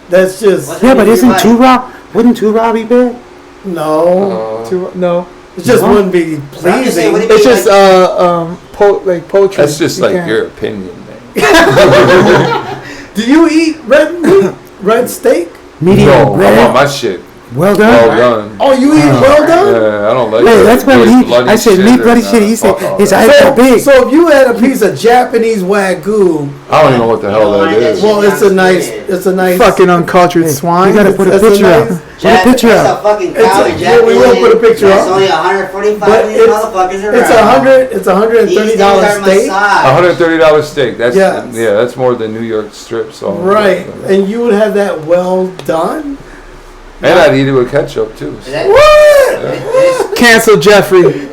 That's just Yeah, but isn't too raw? Wouldn't too raw be bad? no. No, It just No. wouldn't be But I'm just saying, would pleasing. it be it's just like poultry. That's just You like can't- your opinion, man. Do you eat red meat? Red steak? Medium No, I want rare. my shit Well well done. done. Oh, you eat well done? Yeah, I don't like Hey, that that's what weird he. bloody I said shit meat or bloody nah, shit. He said fuck all his that. eyes are big. So if you had a piece of Japanese wagyu, I don't even know what the hell that is. well, it's a nice. fucking uncultured Hey, swine. you gotta put a That's picture nice- up. Put a picture It's up. a fucking It's cow a- in yeah, we will Japanese. put a picture That's up. only 145 But of these motherfuckers around. it's $130 These things are steak. massaged. $130 steak. That's Yes. yeah, that's more than New York strip. So Right, and you would have that well done. and I'd eat it with ketchup too. Is that- What? Cancel Jeffrey.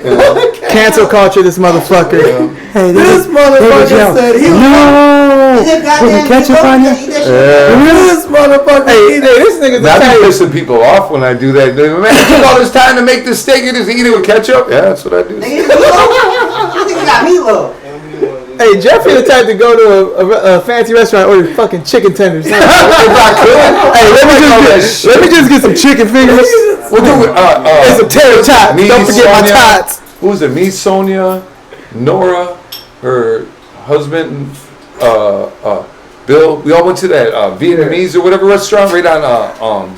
Cancel culture this motherfucker. Hey, This motherfucker said he was. no. Is it Put goddamn ketchup on you. eat that shit? This motherfucker. Hey, this nigga's Now a I'm type. pissing people off when I do that. They go, man, it took all this time to make this steak. You just eat it with ketchup. Yeah, that's what I do. Nigga, meatloaf? You think you got meatloaf? Hey, Jeffrey the type to go to a fancy restaurant and order fucking chicken tenders. Hey, let me just get some chicken fingers We'll do it. and some tater tots. Me, Don't forget my Sonia. tots. Who was it? Me, Sonia, Nora, her husband, Bill. We all went to that Vietnamese or whatever restaurant right on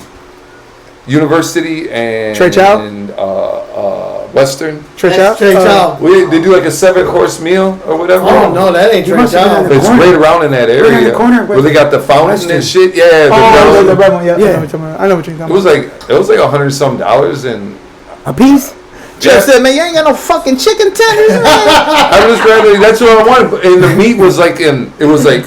University and Trey Chow? and Western. Trey Chow? Trey Chow. They do like a 7-course meal or whatever. Oh no, that ain't You Trey must have Chow. been in It's corner. right around in that Right in area the corner, where they got the fountain Western. and shit. Yeah, Oh, the red one. Yeah, Yeah. I know what you're talking about. I know what you're it talking was about. like $100-some and A piece? Jeff said, man, you ain't got no fucking chicken tenders, man. I was rather that's what I wanted. And the meat was like it was like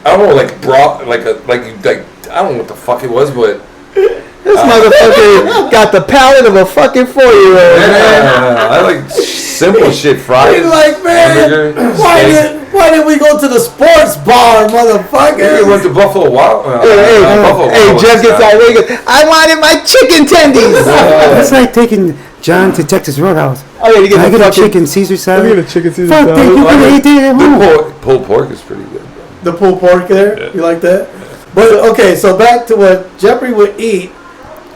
I don't know, like broth, like I don't know what the fuck it was, but This motherfucker got the palate of a fucking 4-year-old, man. I like simple shit, fries. He's like, man, hamburger, steak. why did we go to the sports bar, motherfucker? We went to Buffalo Wild. Hey, Jeff gets out there. He goes, I wanted my chicken tendies. That's like taking John to Texas Roadhouse. Oh, yeah, you Can I get get the a fucking chicken Caesar salad? Let me get a chicken Caesar Fuck salad. that, you could have ate that at home. Pulled pork is pretty good. The pulled pork there, you like that? But okay, so back to what Jeffrey would eat: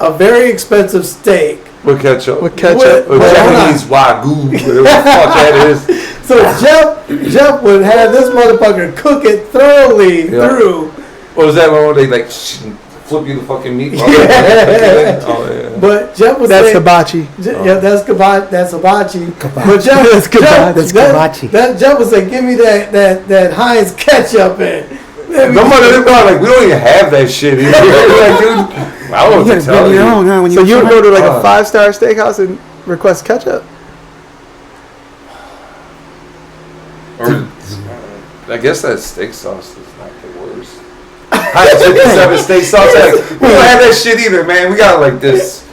a very expensive steak. With ketchup. With ketchup. Or Hold Japanese wagyu, whatever the fuck that is. So Jeff would have this motherfucker cook it thoroughly Yeah. through. What was that one where they like flip you the fucking meat? Oh, yeah. But Jeff was That's saying, hibachi. yeah, that's hibachi. That's hibachi. But Jeff, That's hibachi. That's hibachi. That Jeff was like, give me that Heinz ketchup and. No mother, they thought like we don't even have that shit here. Like, dude, I don't know You what to gotta tell bring you. your own, huh? When So you would go to like a Uh. 5-star steakhouse and request ketchup? Or, I guess that steak sauce is not the worst. Heinz 57 steak sauce. Like, we don't have that shit either, man. We got like this.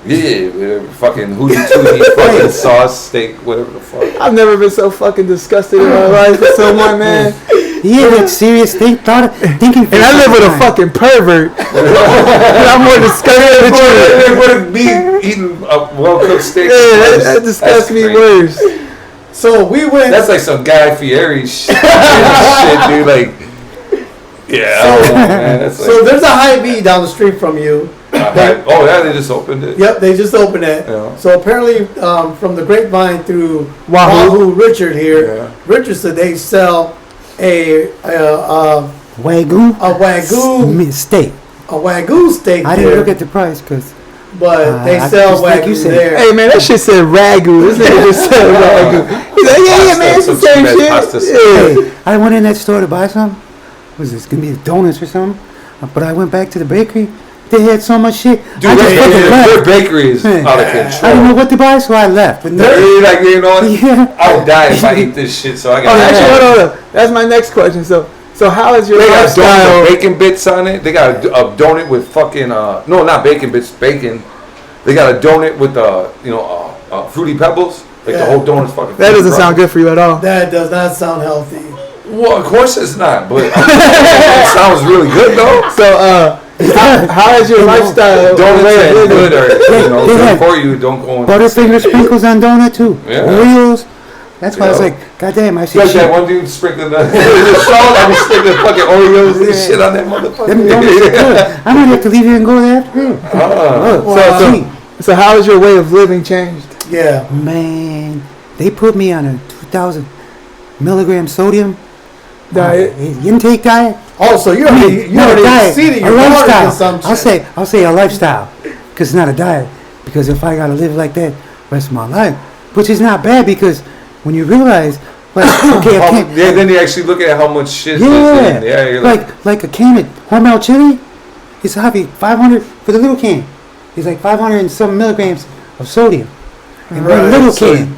Yeah, whatever. Fucking hootie tootie fucking sauce steak, whatever the fuck. I've never been so fucking disgusted in my life with someone, man. He had like serious thinking. And I live with a fucking pervert. And I'm more disgusted with you. It wouldn't be eating a well cooked steak. Yeah, that disgusts me worse. So we went. That's like some Guy Fieri shit, dude. Like, yeah, I don't know, man. That's So like, there's a Hy-Vee down the street from you. oh yeah, they just opened it. Yep, they just opened it. Yeah. So apparently, from the grapevine through Wahoo. Wahoo Richard here, Yeah. Richard said they sell a Wagyu. Steak. wagyu steak I there, didn't look at the price because but they I sell just like you wagyu said. there. Hey, man, that shit said ragu. This nigga just said ragu. He's like, yeah, man, it's the Some same cheap ass pasta shit. Yeah. I went in that store to buy some. What was this gonna be donuts or something? But I went back to the bakery. They had so much shit. Dude, I just fucking their left. bakery is Man, out of I didn't control. know what to buy, so I left. But They're like, you know what? Yeah. I would die if I eat this shit. So I Oh, got. actually, hold on. That's my next question. So how is your They got lifestyle? donut, bacon bits on it. They got a donut with fucking no, not bacon bits, bacon. They got a donut with fruity pebbles. Like the whole donut's fucking. That doesn't bro. sound good for you at all. That does not sound healthy. Well, of course it's not, but it sounds really good though. So, how is your lifestyle? Donuts ain't good, or They good have for you. Don't go on. Butterfinger sprinkles on donut too. Yeah. Oreos. That's why I was Yeah. like, God damn, I should Like that cheat. one dude sprinkling the salt. I was sprinkling fucking Oreos and shit on that motherfucker. Them donuts are good. I might have to leave you and go there after. So how has your way of living changed? Yeah. Man, they put me on a 2,000 milligram sodium Diet. intake diet. Oh, so you already diet, exceeded a your water lifestyle. consumption. I'll say a lifestyle, because it's not a diet. Because if I gotta live like that the rest of my life, which is not bad, because when you realize, like, okay, I can't. Yeah, then you actually look at how much shit is in. Yeah, Yeah, you're like a can of Hormel chili, it's heavy 500 for the little can. It's like 500 and some milligrams of sodium in one little can.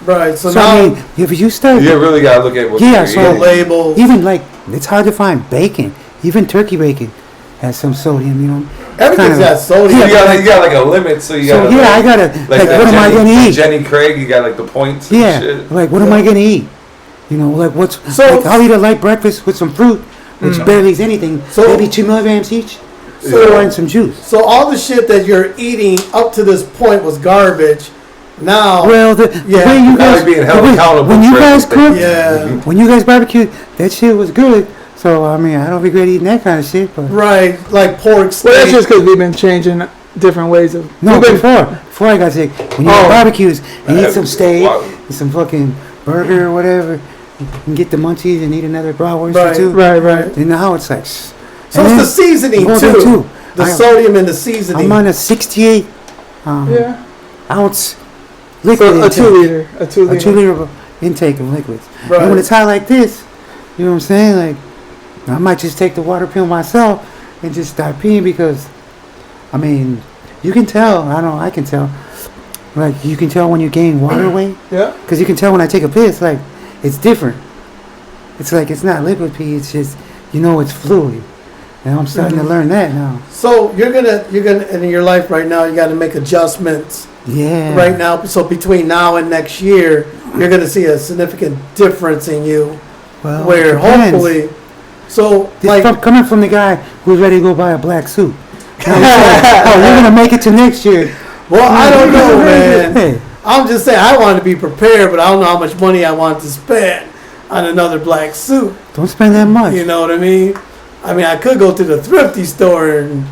Right. So So now I mean, if you start, you really gotta look at what Yeah, you're so- the eating. labels. even like it's hard to find bacon, even turkey bacon has some sodium. You know, Everything's kind of- got sodium. You got like a limit, so you So gotta. yeah, I gotta like that what am I Jenny- gonna eat? Jenny Craig, you got like the points. And Yeah, shit. like what am I gonna eat? You know, like what's So- like I'll eat a light breakfast with some fruit, which barely is anything. So- Maybe 2 milligrams each. So- and some juice. So all the shit that you're eating up to this point was garbage. Now, Well, the Yeah. way you Now guys you're being held the way- accountable when you for guys everything. cook, yeah, when you guys barbecued, that shit was good. So I mean, I don't regret eating that kind of shit. But right, like pork steak. Well, that's just because we've been changing different ways of. no, we've been, before I got sick, when you Oh. have barbecues and eat some steak, Wow. and some fucking burger or whatever, you can get the munchies and eat another bratwurst Right. or two. right. And now it's like. So it's the seasoning Well, that too. too. The I- sodium in the seasoning. I'm on a 68 Yeah. ounce So liquid a intake. 2 liter. A 2 A liter. 2 liter intake of liquids. Right. And when it's hot like this, you know what I'm saying? Like, I might just take the water pill myself and just start peeing because, I mean, you can tell. I can tell. Like, you can tell when you gain water weight. Yeah. Because you can tell when I take a piss, like, it's different. It's like, it's not liquid pee, it's just, you know, it's fluid. And I'm starting to learn that now. So you're gonna in your life right now. You got to make adjustments Yeah. right now. So between now and next year, you're gonna see a significant difference in you. Well, Where it depends. hopefully, so This like coming from the guy who's ready to go buy a black suit. Now he's saying, oh, you're gonna make it to next year. well, I don't know, man. Hey, I'm just saying I want to be prepared, but I don't know how much money I want to spend on another black suit. don't spend that much. You know what I mean? I mean, I could go to the thrifty store and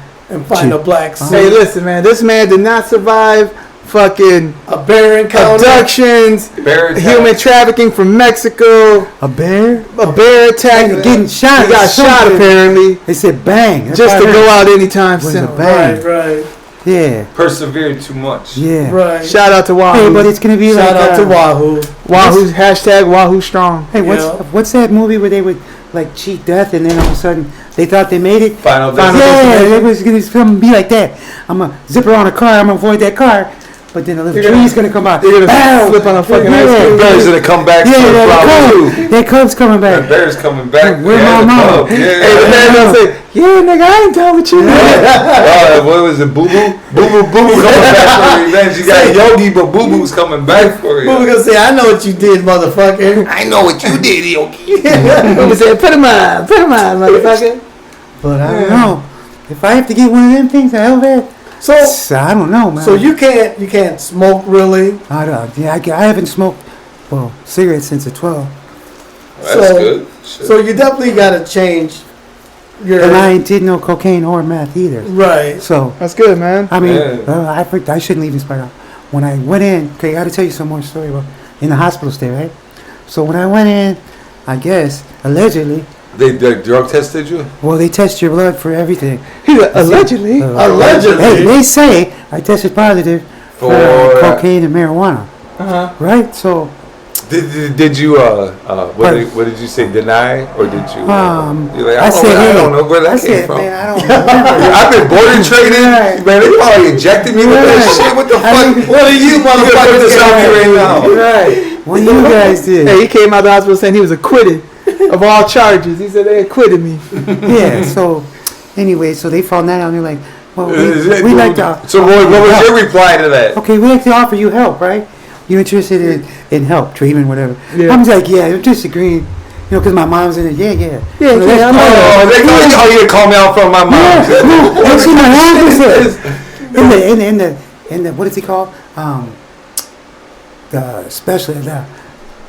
find Cheap. a black suit. Hey, listen, man. This man did not survive fucking A bear encounter. abductions, Bear attack. human trafficking from Mexico, A bear? a bear attack. Getting shot. He got shot Something. apparently, They said bang. That's just what to I go heard. out anytime Was soon. a bang. Right, Yeah. Persevered too much. Yeah. right. Shout out to Wahoo. Hey, but it's gonna be Shout like out to Wahoo. Wahoo hashtag Wahoo strong. Hey, Yeah. what's that movie where they would like cheat death and then all of a sudden they thought they made it? Final Yeah, destination. it was gonna be like that. I'm gonna zip around a car. I'm gonna avoid that car, but then a little You're gonna- tree's gonna come by. You're gonna Bow! flip on a fucking Yeah. ice cream. Bear's gonna come back Yeah, for the that problem too. cub. That cub's coming That back. bear's coming back. Where yeah, my the mama? cub. Yeah. Hey, the man gonna say, "Yeah, nigga, I ain't done with you." What was it? Boo Boo? Boo Boo coming back for revenge. You got Yogi, but Boo Boo's coming back for Who we you. gonna say? I know what you did, motherfucker. I know what you did, Yogi. He said, "Put him on, motherfucker." But I don't know. If I have to get one of them things, I have that. So, I don't know, man. so you can't smoke really. I don't. Yeah, I haven't smoked cigarettes since the 12, That's So- good. Shit. So you definitely gotta change your and I did no cocaine or meth either. right. So That's good, man. I mean, Yeah. I shouldn't leave this part out. When I went in, okay, I got to tell you some more story about in the hospital stay, right? So when I went in, I guess allegedly, They drug tested you? well, they test your blood for everything. He said, allegedly. Allegedly. Hey, they say I tested positive for For- cocaine and marijuana, Uh-huh. right? So Did you what did you say, deny, or did you you're like, I don't know where that I came said, from. man, I don't remember. I've been border trading, Right. man. They probably injected me with that Right. shit. What the I fuck? mean, What are you motherfuckers this out here right now? Right. What you guys did? Hey, he came out of the hospital saying he was acquitted of all charges. He said they acquitted me. Yeah. So anyway, so they found that out and they're like, well, we like to. So what was your reply to that? Okay, we like to offer you help, right? you interested in help, treatment, whatever. Yeah. I'm just like, yeah, I'm just agreeing. You know, because my mom's in it. Yeah. Yeah, You know, yeah, I know. Oh, you call me out from my mom. no, actually, my officer. In the what is he called? The specialist, the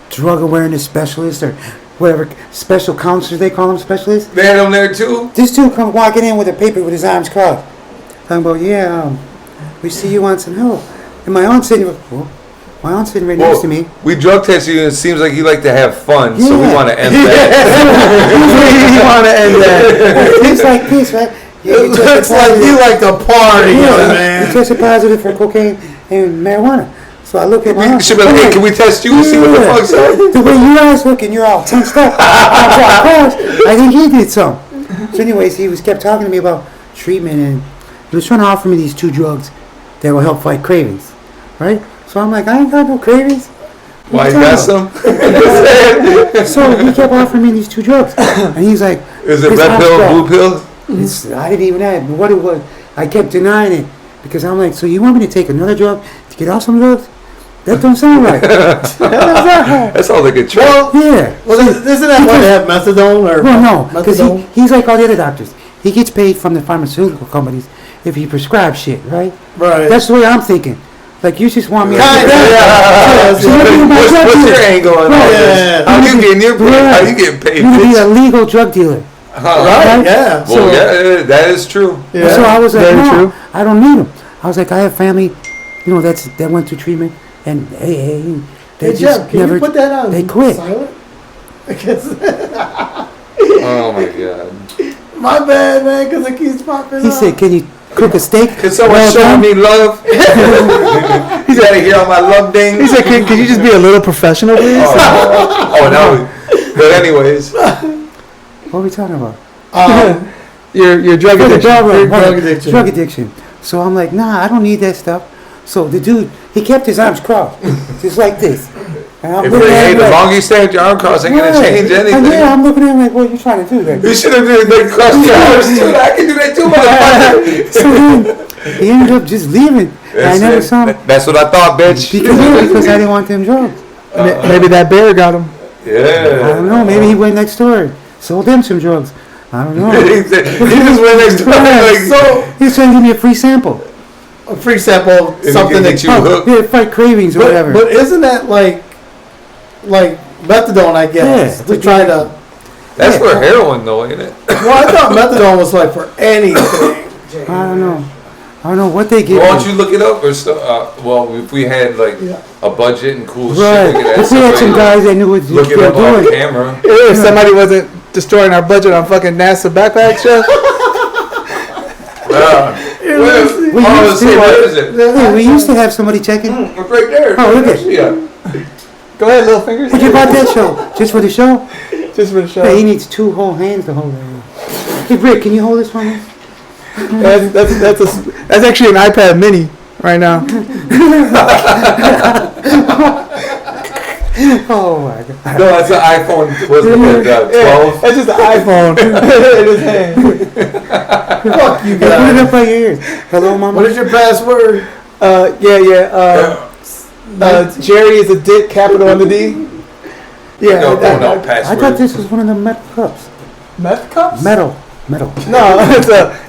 drug awareness specialist, or whatever special counselors they call them, specialists. They had them there too. This dude come walking in with a paper with his arms crossed, talking about, we see you want some help. And my aunt's sitting right next to me. We drug tested you, and it seems like you like to have fun, so we Yeah. want to end that. You want to end that? It's like this, right? Yeah, you tested It's like you like to party, Yeah, man. you tested positive for cocaine and marijuana. So I look at my You aunt. should be like, hey, can we test you and see what the fuck's up? The way your eyes looking, you're all tensed up. I think he did some. So anyways, he kept talking to me about treatment, and he was trying to offer me these 2 drugs that will help fight cravings, right? So I'm like, I ain't got no cravings. Why, you got some? So he kept offering me these 2 drugs, and he's like, Is it "This red pill, abstract." blue pill? I didn't even ask what it was. I kept denying it because I'm like, so you want me to take another drug to get off some drugs? That don't sound right. That sounds like a trick. Yeah. Well, isn't that why they have methadone or Well, no, because methadone? he's like all the other doctors. He gets paid from the pharmaceutical companies if he prescribes shit, right? Right. That's the way I'm thinking. Like, you just want me to Kinda, do that. yeah. So you're gonna be my drug What's your dealer. angle on all this? Yeah. How you getting your pay? Right. How you getting paid, You're gonna be a bitch? legal drug dealer. Huh. Right, yeah. Well, yeah, that is true. Yeah, So I was like, very no, true. I don't need him. I was like, I have family, that went through treatment, and they Hey, just Jeff, can never. you put that on they quit. silent? Because Oh my god. my bad, man, because it keeps popping He up. said, can you cook a steak? Can someone Well show done? me love? He's out of here on my love ding. He said, "Could you just be a little professional, please?" Oh, no. But anyways, What are we talking about? Your drug Drug addiction. addiction. Drug addiction. So I'm like, nah, I don't need that stuff. So the dude, he kept his arms crossed, just like this. And I'm if looking at hey, him the like, longer you stay with your arm crossed, ain't gonna right. change And anything. yeah, I'm looking at him like, what are you trying to do there? You should have done like crossed your arms too. I can do that too, motherfucker. So then he ended up just leaving. And I never saw him That's what I thought, bitch. because I didn't want them drugs. Maybe that bear got him. Yeah. I don't know. Maybe he went next door, sold them some drugs. I don't know. He just went next door. Like, So, He was trying to give me a free sample. a free sample, If he something can that get you hooked. Yeah, fight cravings or whatever. But isn't that like methadone, I guess, Yeah, to try to... That's for heroin, though, ain't it? Well, I thought methadone was like for anything. I don't know. I don't know what they give Why don't me. you look it up or stuff? Well, if we had like a budget and cool Right. shit, we could If we had some guys that knew what look they it were up on doing. camera. If somebody wasn't destroying our budget on fucking NASA backpacks, Jeff. What is it? Hey, we used to have somebody checking. It's right there. Oh, look at it. Yeah. Go ahead, little fingers. What you about that show? Just for the show? Just for the show. Hey, he needs 2 whole hands to hold it. Hey, Rick, can you hold this one? That's actually an iPad Mini right now. Oh my God. No, that's an iPhone. What's it? 12. That's just an iPhone in his hand. Fuck you Hey, put it guys. up by your ears. Hello, mama. What is your password? Jerry is a dick, capital on the D. Yeah. No, no, no, I password. thought this was one of the metal cups. Meth cups? Metal. No,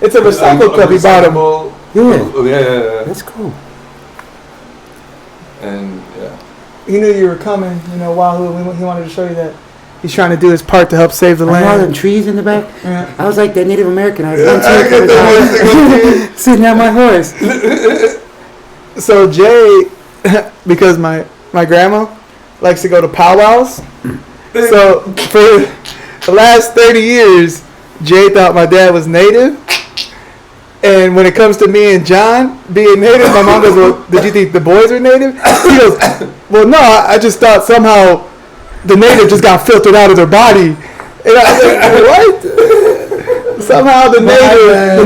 it's a recycled cup he bought him. Yeah. Oh, yeah. That's cool. And yeah. He knew you were coming, Wahoo. He wanted to show you that he's trying to do his part to help save the And all them land. trees in the back. Yeah. I was like that Native American. I was sitting on my horse. So Jay, because my grandma likes to go to powwows, so for the last 30 years, Jay thought my dad was Native. And when it comes to me and John being Native, my mom goes, well, did you think the boys were Native? He goes, well, no, I just thought somehow the Native just got filtered out of their body. And I was like, what? Somehow the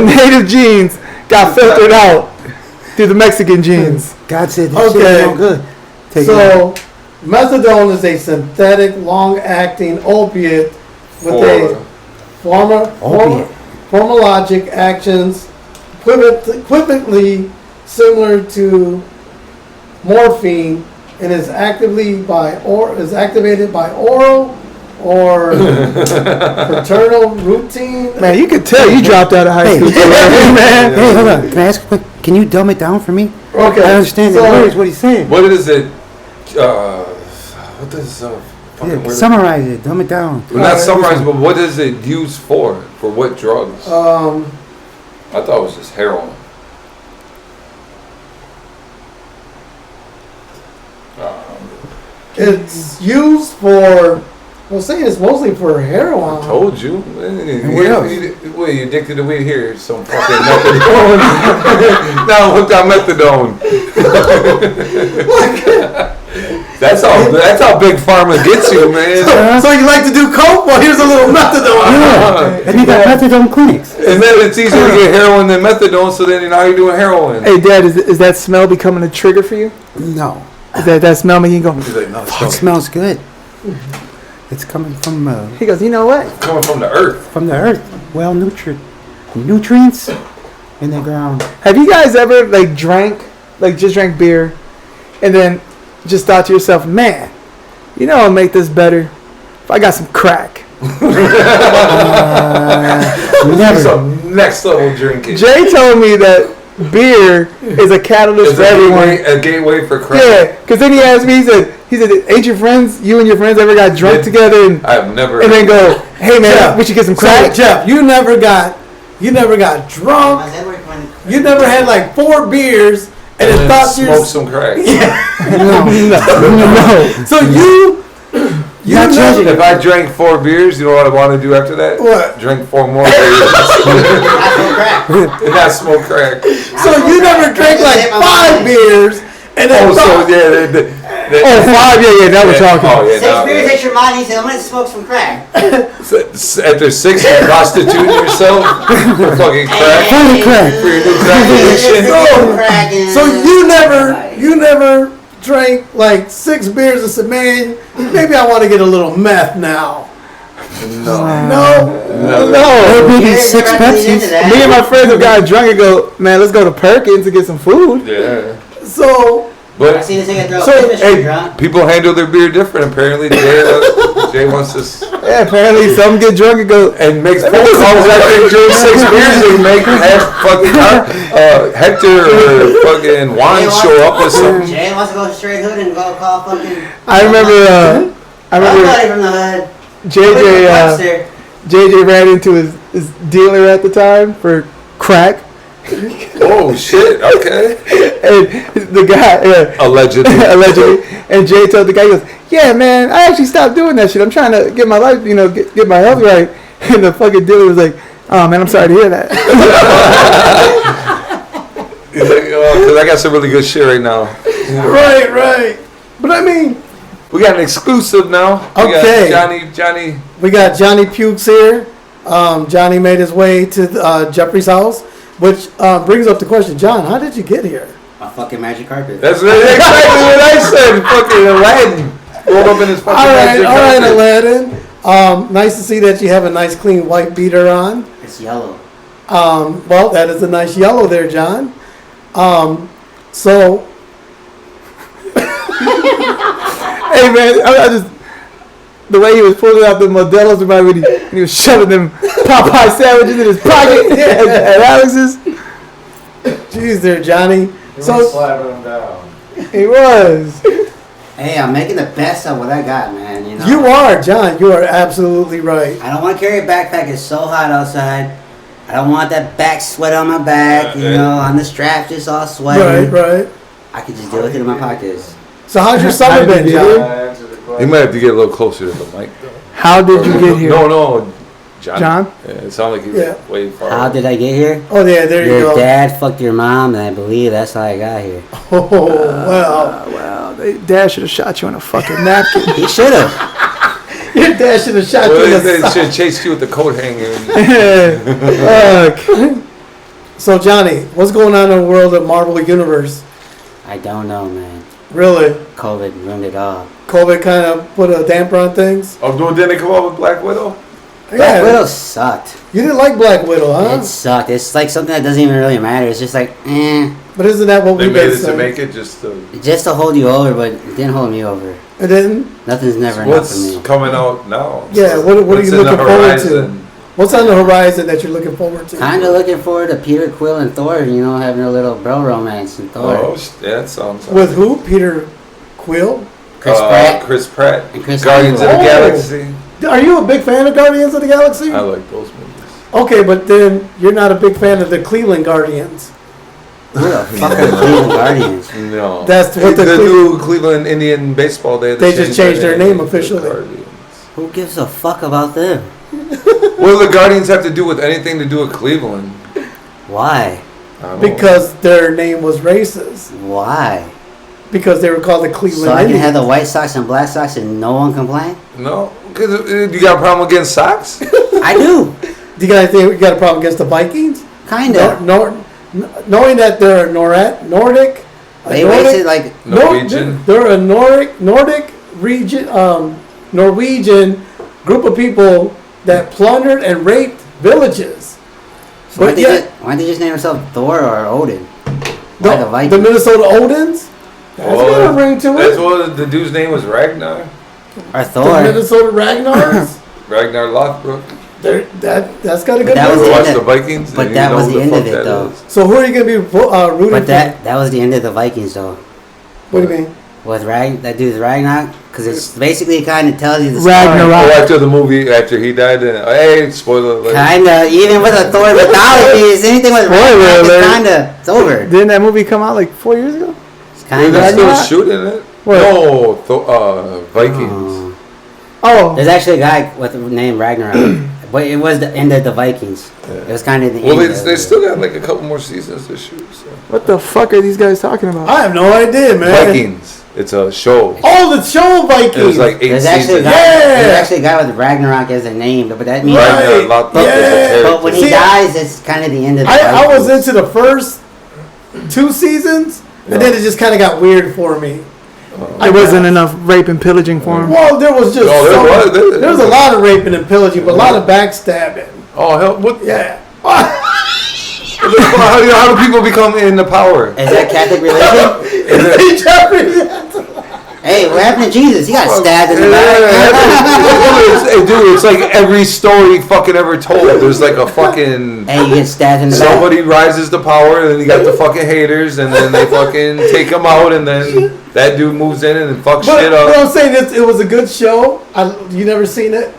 native genes got filtered out through the Mexican genes. God said this shit Okay. ain't no good. Take it. So, methadone is a synthetic, long-acting opiate with a Opiate. pharmacologic actions equivalently similar to morphine and is activated by oral or paternal routine. Man, you could tell you dropped out of high school. Man. Hey, hold on. Can I ask a quick? Can you dumb it down for me? Okay. I understand the words. What he's saying. What is it? What does fucking word? Summarize it. Dumb it down. Well, not summarize, but what is it used for? For what drugs? I thought it was just heroin. It's used for. I'm saying it's mostly for heroin. I told you. And what else? Wait, you addicted to weed? Here, some fucking methadone. Now hooked on methadone. That's how big pharma gets you, man. So you like to do coke? Well, here's a little methadone. Yeah. And you got methadone clinics. And then it's easier to get heroin than methadone, so then now you're doing heroin. Hey, Dad, is that smell becoming a trigger for you? No. Is that smell making you go? He's like, no, It smells good. It's coming from He goes, you know what? coming from the earth. earth. Well, nutrients in the ground. Have you guys ever just drank beer, and then just thought to yourself, man, you know I'll make this better if I got some crack. Never. Some next level drinking. Jay told me that beer is a catalyst for everyone. A gateway for crack. Yeah, because then he asked me, he said, ain't you and your friends ever got drunk together and I've never. then go, hey man, Jeff, we should get some crack? So, Jeff, you never got drunk. You never had like 4 beers and then thought you smoke some crack. No. So you never. If I drank 4 beers, you know what I want to do after that? What? Drink 4 more beers. And not smoke crack. So you never drank like 5 beers and then thought. Now we're talking. Oh, yeah, 6 beers at your mind, he said, I'm gonna smoke some crack. After 6, you're prostituting yourself for fucking crack. Holy crack. For your new graduation. So you never drank like 6 beers and said, man, maybe I want to get a little meth now. No. Maybe 6 Pepsis. Me and my friends have gotten drunk and go, man, let's go to Perkins to get some food. Yeah. So. I But seen this nigga throw So, a hey, drunk. people handle their beer different. Apparently, Jay wants to Yeah, apparently some get drunk and go, and makes phone calls after drink 6 beers and make fucking Hector or fucking Juan show up with something. Jay wants to go straight hood and go call fucking. I remember Somebody from the hood. JJ ran into his dealer at the time for crack. Oh shit! Okay. And the guy, Allegedly. and Jay told the guy, he goes, yeah, man, I actually stopped doing that shit. I'm trying to get my life, get my health right. And the fucking dealer was like, oh, man, I'm sorry to hear that. He's like, because I got some really good shit right now. Right. But I mean, We got an exclusive now. We Okay. got Johnny. we got Johnny Pukes here. Johnny made his way to Jeffrey's house, which brings up the question, John, how did you get here? A fucking magic carpet. That's exactly what I said. Fucking Aladdin rolled up in his fucking magic All right, carpet. Aladdin. Nice to see that you have a nice clean white beater on. It's yellow. Well, that is a nice yellow there, John. So, Hey, man, I just, the way he was pulling out the Modelo's when he was shoving them Popeye sandwiches in his pocket at Alex's. geez there, Johnny. So, slapping him down. He was. Hey, I'm making the best of what I got, man. You know. you are, John. You are absolutely right. I don't want to carry a backpack. It's so hot outside. I don't want that back sweat on my back. On the strap, just all sweaty. Right. I could just deal with it in my pockets. So, how's your summer been, John? You might have to get a little closer to the mic, though. How did you get here? No, John. John? Yeah, it sounded like he was way far. How did I get here? Oh, yeah, there you Your go. dad fucked your mom, and I believe that's how I got here. Oh, well. Well, Dad should have shot you on a fucking napkin. He should have. Your dad should have shot you in Well, the they side. should have chased you with the coat hanger. Fuck. So, Johnny, what's going on in the world of Marvel Universe? I don't know, man. Really? COVID ruined it all. COVID kind of put a damper on things? Oh, didn't they come out with Black Widow? Black Widow sucked. You didn't like Black Widow, huh? It sucked. It's like something that doesn't even really matter. It's just like, But isn't that what They we've made been it to saying? make it just to. just to hold you over, but it didn't hold me over. It didn't? Nothing's never enough for What's me. coming out now? Yeah, what are What's you in the looking forward to? horizon? What's on the horizon that you're looking forward to? Kind of looking forward to Peter Quill and Thor, having a little bro romance and Thor. Oh, yeah, that sounds. With who? Peter Quill? Chris Pratt. Chris Pratt. And Chris Guardians of the Hemsworth. Galaxy. Are you a big fan of Guardians of the Galaxy? I like those movies. Okay, but then you're not a big fan of the Cleveland Guardians. Who the fuck are Cleveland Guardians? No. That's what the new Cleveland Indian baseball. They just changed their name officially. Guardians. Who gives a fuck about them? What do the Guardians have to do with anything to do with Cleveland? Why? I don't know. Because their name was racist. Why? Because they were called the Cleveland So I can Indians. have the White Sox and Black Sox and no one complain? No, because you got a problem against Sox? I do. Do you guys think we got a problem against the Vikings? Kinda. Knowing that they're a Nordic, They wasted like Norwegian? They're a Nordic region, Norwegian group of people that plundered and raped villages. So why But did yet, they just name themselves Thor or Odin? the, Why the Vikings? the Minnesota Odins. That's got a ring to That's it. what the dude's name was Ragnar. Or The Thor. Minnesota Ragnars. Ragnar Lothbrok. That's got a good That was ring. the Ever watch end the of- Vikings? but And that you know was who the end fuck of it, that though. is? So who are you going to be rooting But for? that was the end of the Vikings, though. What do you mean? With that dude's Ragnar, because it's basically kind of tells you the Ragnarok. Oh, after the movie, after he died, and hey, spoiler alert. Kind of, even with the Thor mythology, it's anything with Spoiler Ragnarok, alert. it's kind of, it's over. Didn't that movie come out like 4 years ago? It's They're kind of. still Ragnarok? shooting it. What? No, Vikings. Oh, There's actually a guy with the name Ragnarok, but it was the end of the Vikings. It was kind of the Well, end. they still got like a couple more seasons to shoot. So. what the fuck are these guys talking about? I have no idea, man. Vikings. It's a show. Oh, the show Vikings. It was like 8 There's actually, a seasons. guy, Yeah. there's actually a guy with Ragnarok as a name, but that means. Right. Ragnar Lothbrok is a Yeah. character. But when he See, dies, it's kind of the end of the I was Vikings. into the first 2 seasons, and then it just kind of got weird for me. There wasn't enough rape and pillaging for him. Well, there was just No, there was. a lot of raping and pillaging, but a lot of backstabbing. Oh hell! What? Yeah. How do people become in the power? Is that Catholic religion? Hey, what happened to Jesus? He got stabbed in the back. Hey, dude, it's like every story fucking ever told. There's like a fucking. Hey, you get stabbed in the back. Somebody rises to power, and then you got the fucking haters, and then they fucking take him out, and then that dude moves in and fucks But, shit but up. I'm saying it was a good show. You never seen it?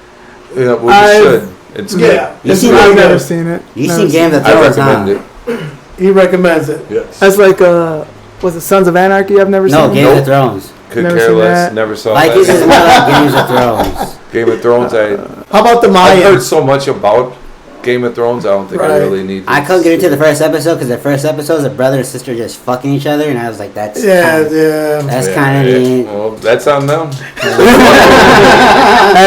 Yeah, well, I've- you should. It's good. Yeah. You It's seen really I've good. never seen it. You Never seen Game of I Thrones, recommend huh? it. He recommends it. Yes. That's like was it Sons of Anarchy? I've never No, seen. Game Nope. of Thrones. Could Never care seen less. that. Never saw Vikings is that. more like Games of Thrones. Game of Thrones. How about the I've heard Mayans? so much about Game of Thrones. I don't think I Right. really need. I couldn't get into the first episode because the first episode is a brother and sister just fucking each other, and I was like, that's Yeah, kinda, yeah. that's kind of the. Well, that's on them.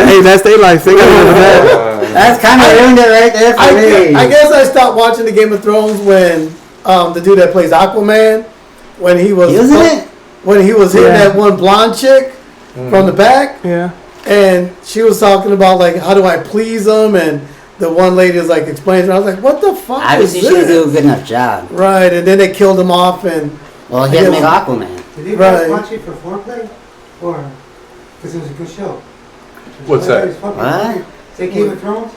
Hey, that's their life. They gotta live with that. That's kind of ruined it right there for me. I guess I stopped watching the Game of Thrones when the dude that plays Aquaman, when he was He was in it? when he was hitting Yeah. that one blonde chick from the back, Yeah. and she was talking about like how do I please him, and the one lady was like explaining. I was like, what the fuck Obviously, is she didn't do a this? good enough job. Right, and then they killed him off, and Well, he had to make Aquaman. Did you Right. guys watch it for foreplay? Or, because it was a good show? What's that? What? Say Game of Thrones?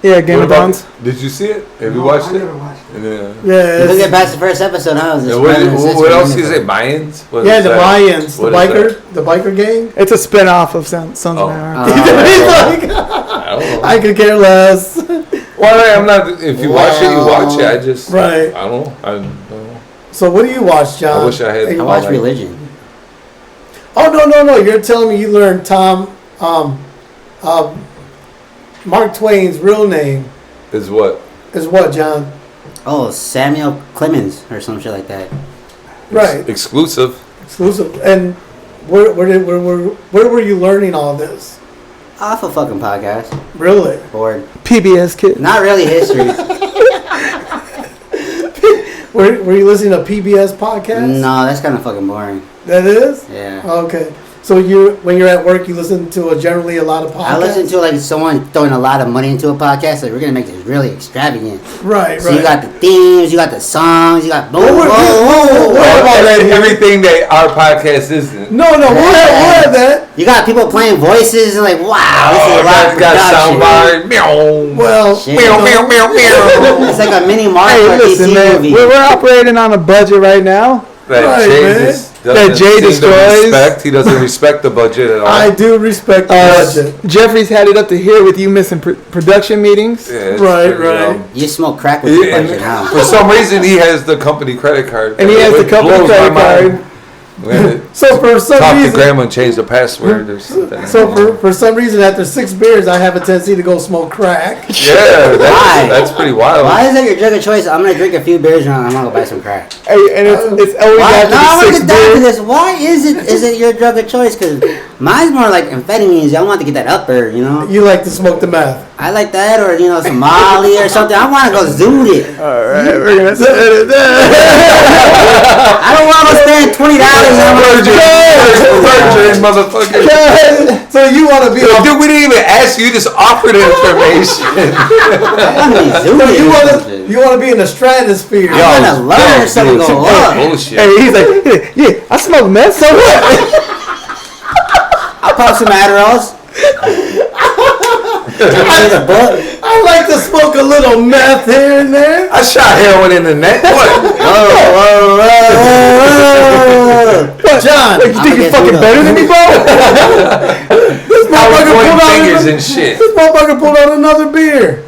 Yeah, Game What of about- Thrones. Did you see it? Have you No, watched I it? never watched it. Yeah. yeah, You it's- get past the first episode, huh? It was Yeah, just what, brother and sister what else in did you it. say? Mayans? What yeah, is the that? Mayans, the What is biker gang. It's a spin-off of Sons of Oh. Anarchy. He's like, that? I don't know. I could care less. Well, I'm not. If you watch it, you watch it. I just. Right. I don't know. I don't know. So what do you watch, John? I wish I had- Hey, I watched Religion. Oh no! You're telling me you learned Mark Twain's real name Is what? is what, John? Oh, Samuel Clemens or some shit like that. Right, Exclusive. exclusive. And where were you learning all this? Off a fucking podcast. Really? Bored. PBS Kids. Not really history. Were you listening to PBS podcast? No, that's kind of fucking boring. That is? Yeah. Okay. So when you're at work, you listen to generally a lot of podcasts? I listen to like someone throwing a lot of money into a podcast. Like we're gonna make this really extravagant. Right. So you got the themes, you got the songs, you got boom, boom, boom. Everything that our podcast isn't. No, we'll have that. You got people playing voices and like, wow, this is a lot of got production. soundbar. Meow. Well, Shit. Meow, meow, meow, meow. It's like a mini Mario Hey, listen, DC man. movie. We're operating on a budget right now. That Right, Jay man. just That doesn't Jay seem to destroys. respect. He doesn't respect the budget at all. I do respect the budget. Jeffrey's had it up to here with you missing production meetings. Yeah, it's Right, pretty, right. You smoke crack with Yeah, your budget, and huh? for some reason, he has the company credit card. And he has the It company blows my credit mind. card. We had to So for some talk to reason, grandma and change the password or something. for some reason, after 6 beers, I have a tendency to go smoke crack. Yeah, Why? that's pretty wild. Why is that your drug of choice? I'm gonna drink a few beers and I'm gonna go buy some crack. Hey, and it's always Why? after No, I the want to 6 get down to beers. this. Why is it your drug of choice? Because mine's more like amphetamines. I want to get that upper, you know. You like to smoke the meth. I like that, or some Molly or something. I want to go zoot it. All right, we're gonna set it down. I don't want to spend $20 on Virgin, motherfucker. So you want to be Yo, dude, we didn't even ask you. You just offered information. you want to be in the stratosphere. I want to learn something go up. Bullshit. Hey, he's like, yeah, I smoke meth, so what? I'll pop some Adderalls. I like to smoke a little meth here and there. I shot heroin in the neck. What? John, Like, you think you're fucking better than me, bro? this I was motherfucker pointing pulled fingers out and shit. this motherfucker pulled out another beer.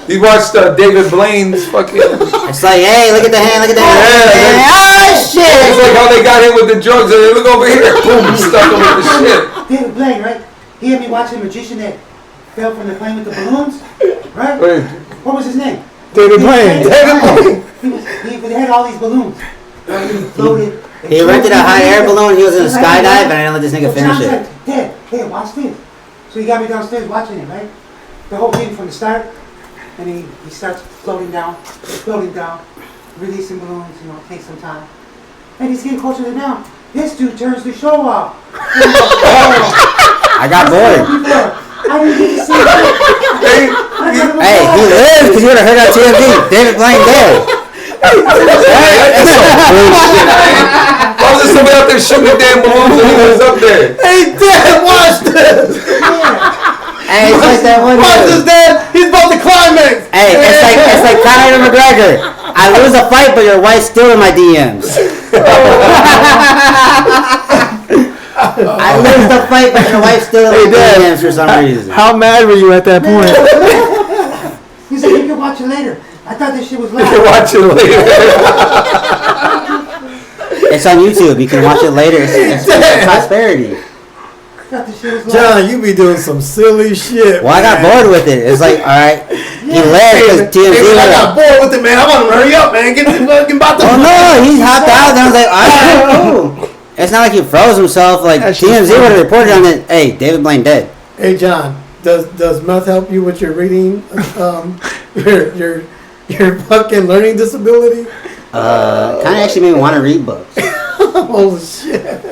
You watched David Blaine's fucking. It's like, hey, look at the hand, look at the hand. Yeah, Oh, It's shit. like how they got him with the drugs and they look over here. Boom, stuck him with the shit. David Blaine, right? He had me watching a magician that fell from the plane with the balloons, right? Wait, What was his name? David Blaine. He had all these balloons. Right? He floated. He rented a hot air balloon. He was in a skydive, and I didn't let this nigga finish it. Dad, watch this. So he got me downstairs watching it, right? The whole thing from the start. And he starts floating down, releasing balloons, takes some time. And he's getting closer to the down. This dude turns the show off. I got bored. I didn't get to see it. Hey, he lives because you would have heard on TMZ. David Blaine dead. that's some bullshit, man. Why was there somebody out there shooting the damn balloons and he was up there? Hey, Dad, watch this. Hey, it's like that one. Watch this, Dad. He's about to climax. Hey, it's like Conor McGregor. I lose a fight, but your wife's still in my DMs. I lose the fight, but your wife's still in my DMs for some reason. How mad were you at that point? He said, you can watch it later. I thought this shit was You live. can watch it later. It's on YouTube. You can watch it later. It's prosperity. I thought this shit was live. John, you be doing some silly shit. Well, I got man. bored with it. It's like, all right, he left because TMZ. Hey, I got bored with it, man. I want him to hurry up, man. Get this fucking about to. Oh no, he hopped out. Then I was like, all right, cool. It's not like he froze himself. Like That's TMZ just would have reported on it. Hey, David Blaine dead. Hey, John, does meth help you with your reading, your fucking learning disability? Kind of actually made me want to read books. Oh shit!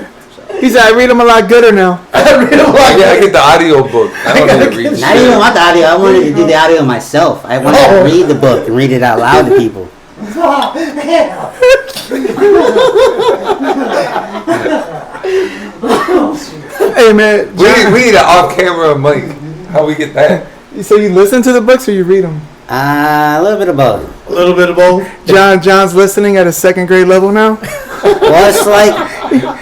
He said, I read them a lot gooder now. I read a lot. Yeah, I get the audio book. I don't need to read the Not even shit. want the audio. I wanted to do the audio myself. I wanted to read the book and read it out loud to people. Hey, man. We need an off-camera mic. How we get that? So you listen to the books or you read them? A little bit of both. A little bit of both. John's listening at a 2nd grade level now. Well, it's like,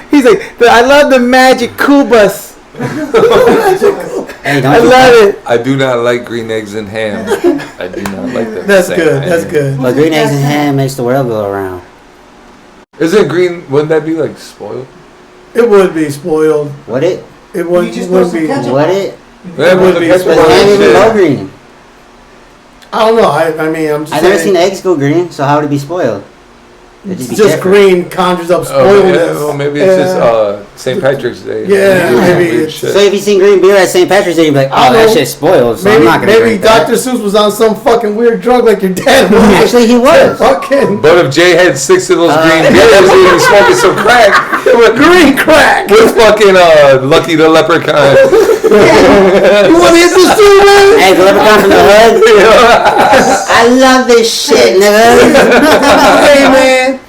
He's like, I love the magic Kubas. hey, I don't you? love it. I do not like green eggs and ham. I do not like that. That's good. That's good. But green eggs and ham makes the world go around. Isn't green? Wouldn't that be like spoiled? It would be spoiled. Would it? It wouldn't, You just wouldn't throw be. some ketchup Would it? Yeah, would be that's But what ham I even said. go green. I don't know. I mean, I'm just I've never saying. seen eggs go green, so how would it be spoiled? It'd It's be just different. green conjures up Oh, yeah, spoiledness. well, maybe it's just St. Patrick's Day. Yeah, maybe Weird it's- shit. So if you seen green beer at St. Patrick's Day, you'd be like, I oh, don't that know. shit's spoiled, so I'm Maybe, not gonna maybe drink that. Dr. Seuss was on some fucking weird drug like your dad was. Actually, he was. Fucking. But if Jay had 6 of those green beers, he'd be smoking some crack. Green crack. With fucking Lucky the Leprechaun. You want to hit this too, man? Hey, the leprechaun from the hood. I love this shit, nigga. Hey, man.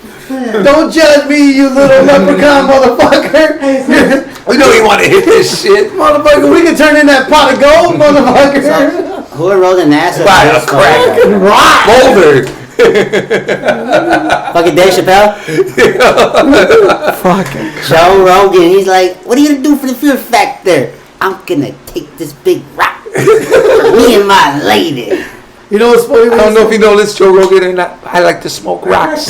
Don't judge me, you little leprechaun motherfucker. We know you want to hit this shit. Motherfucker, we can turn in that pot of gold, motherfucker. Who enrolled in NASA? By a crack. Boulder. Fucking Dave Chappelle? Fucking. Joe Rogan, he's like, what are you gonna do for the fear factor? I'm gonna take this big rock. Me and my lady. You know what's funny? I don't know if you know this, Joe Rogan or not. I like to smoke rocks.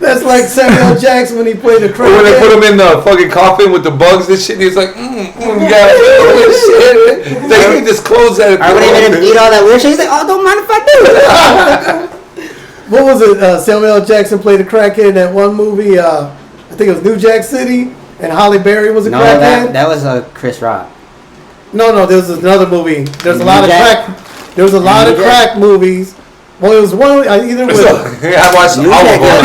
That's like Samuel Jackson when he played the Or when they put crackhead. him in the fucking coffin with the bugs and shit, and he's like, yeah, shit. They just close that. Or when he made him eat all that weird shit, he's like, oh, don't mind if I do. What was it? Samuel Jackson played a crackhead in that one movie. I think it was New Jack City, and Holly Berry was a No, crackhead. that was Chris Rock. No, there's another movie. There's a New lot of Jack? crack. There was a lot of New Jack? crack movies. Well, it was one either with. I watched all New of Jack them.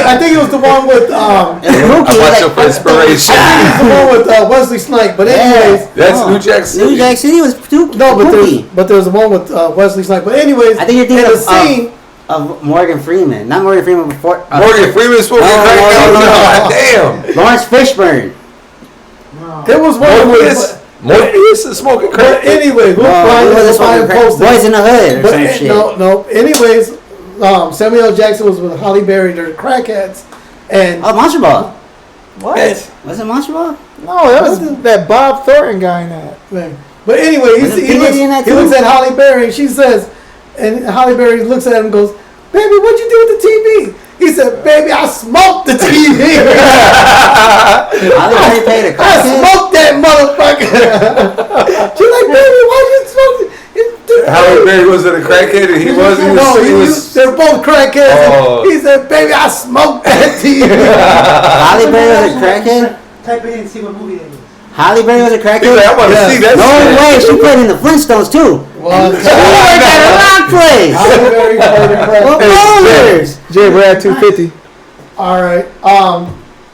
I think it was the one with. I watched it for inspiration. It's the one with Wesley Snipes. But anyways, That's New Jack City. New Jack City was too no, spooky. but there's the one with Wesley Snipes. But anyways, I think you're in thinking the scene. of Morgan Freeman. Not Morgan Freeman before. Morgan Freeman smoking crack. no. Damn. Lawrence Fishburne. There was one with. Morpheus is smoking crack. But anyways, we'll What find was this one? post Boys in the Hood or But some shit. no. Anyways, Samuel Jackson was with Holly Berry. They're crackheads, and Oh, Monster Ball. What? Was it Monster Ball? No, that was that Bob Thornton guy in that. but anyway, Was it he P. Diddy in that looks too? at Holly Berry, and she says, and Holly Berry looks at him and goes, "Baby, what'd you do with the TV?" He said, "Baby, I smoked the TV. Holly Berry paid a I crackhead. smoked that motherfucker." She's like, "Baby, why you smoke it?" Halle Berry wasn't a crackhead, and he was. They're both crackheads. Oh. He said, "Baby, I smoked that TV." Holly Berry was a crackhead? Type it in and see what movie it is. Holly Berry was a He's crackhead? like, I want to Yeah. see that. No shit. way, she played in the Flintstones too. Well, She worked at a rock place. Holly Berry played a What crackhead. ballers? Jay, we're at 250. All right.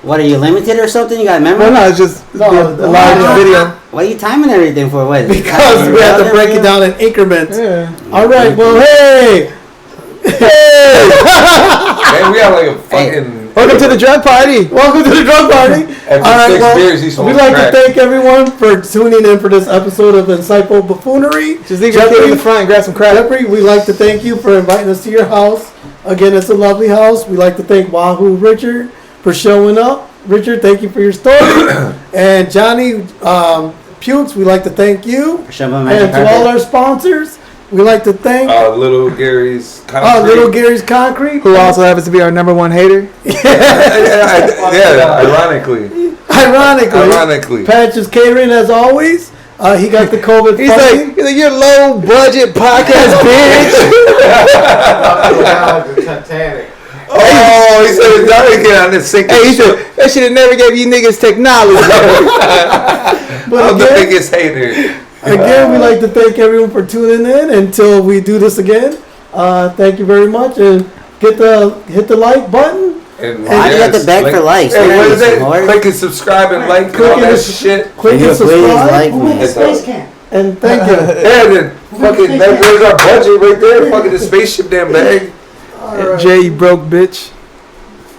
What, are you limited or something? You got a No, memory? no, it's just No, the largest video. What are you timing everything for? What? Because we have to break it down in increments. Yeah. All right. Well, hey. Man, we have like a fucking. Welcome to the drug party. Welcome to the drug party. After 6 beers, he's we'd smoking like crack. to thank everyone for tuning in for this episode of Insightful Buffoonery. Just leave your kid in the front and grab some crap. Jeffrey, we'd like to thank you for inviting us to your house. Again, it's a lovely house. We'd like to thank Wahoo Richard for showing up. Richard, thank you for your story. And Johnny Pukes, we'd like to thank you. And to all our sponsors, we'd like to thank Little Gary's Concrete. Little Gary's Concrete. Who also happens to be our #1 hater. Yeah, ironically. Patch's Catering, as always. He got the COVID He's funding. like, you're low budget podcast, bitch. The Titanic. Oh, he said it's not again on this sinking. Hey, he said, that shit never gave you niggas technology. But I'm the again, biggest hater. again, we'd like to thank everyone for tuning in. Until we do this again, thank you very much, and hit the like button. And Why do you have to beg for likes? Hey, what is Some it? more? Click and subscribe and like and Click all and that s- shit. Click Please and subscribe. like Who me. made Space Camp? And thank you. Yeah, then fucking there's our budget right there. Fucking the spaceship damn bag. All right. Jay, you broke bitch.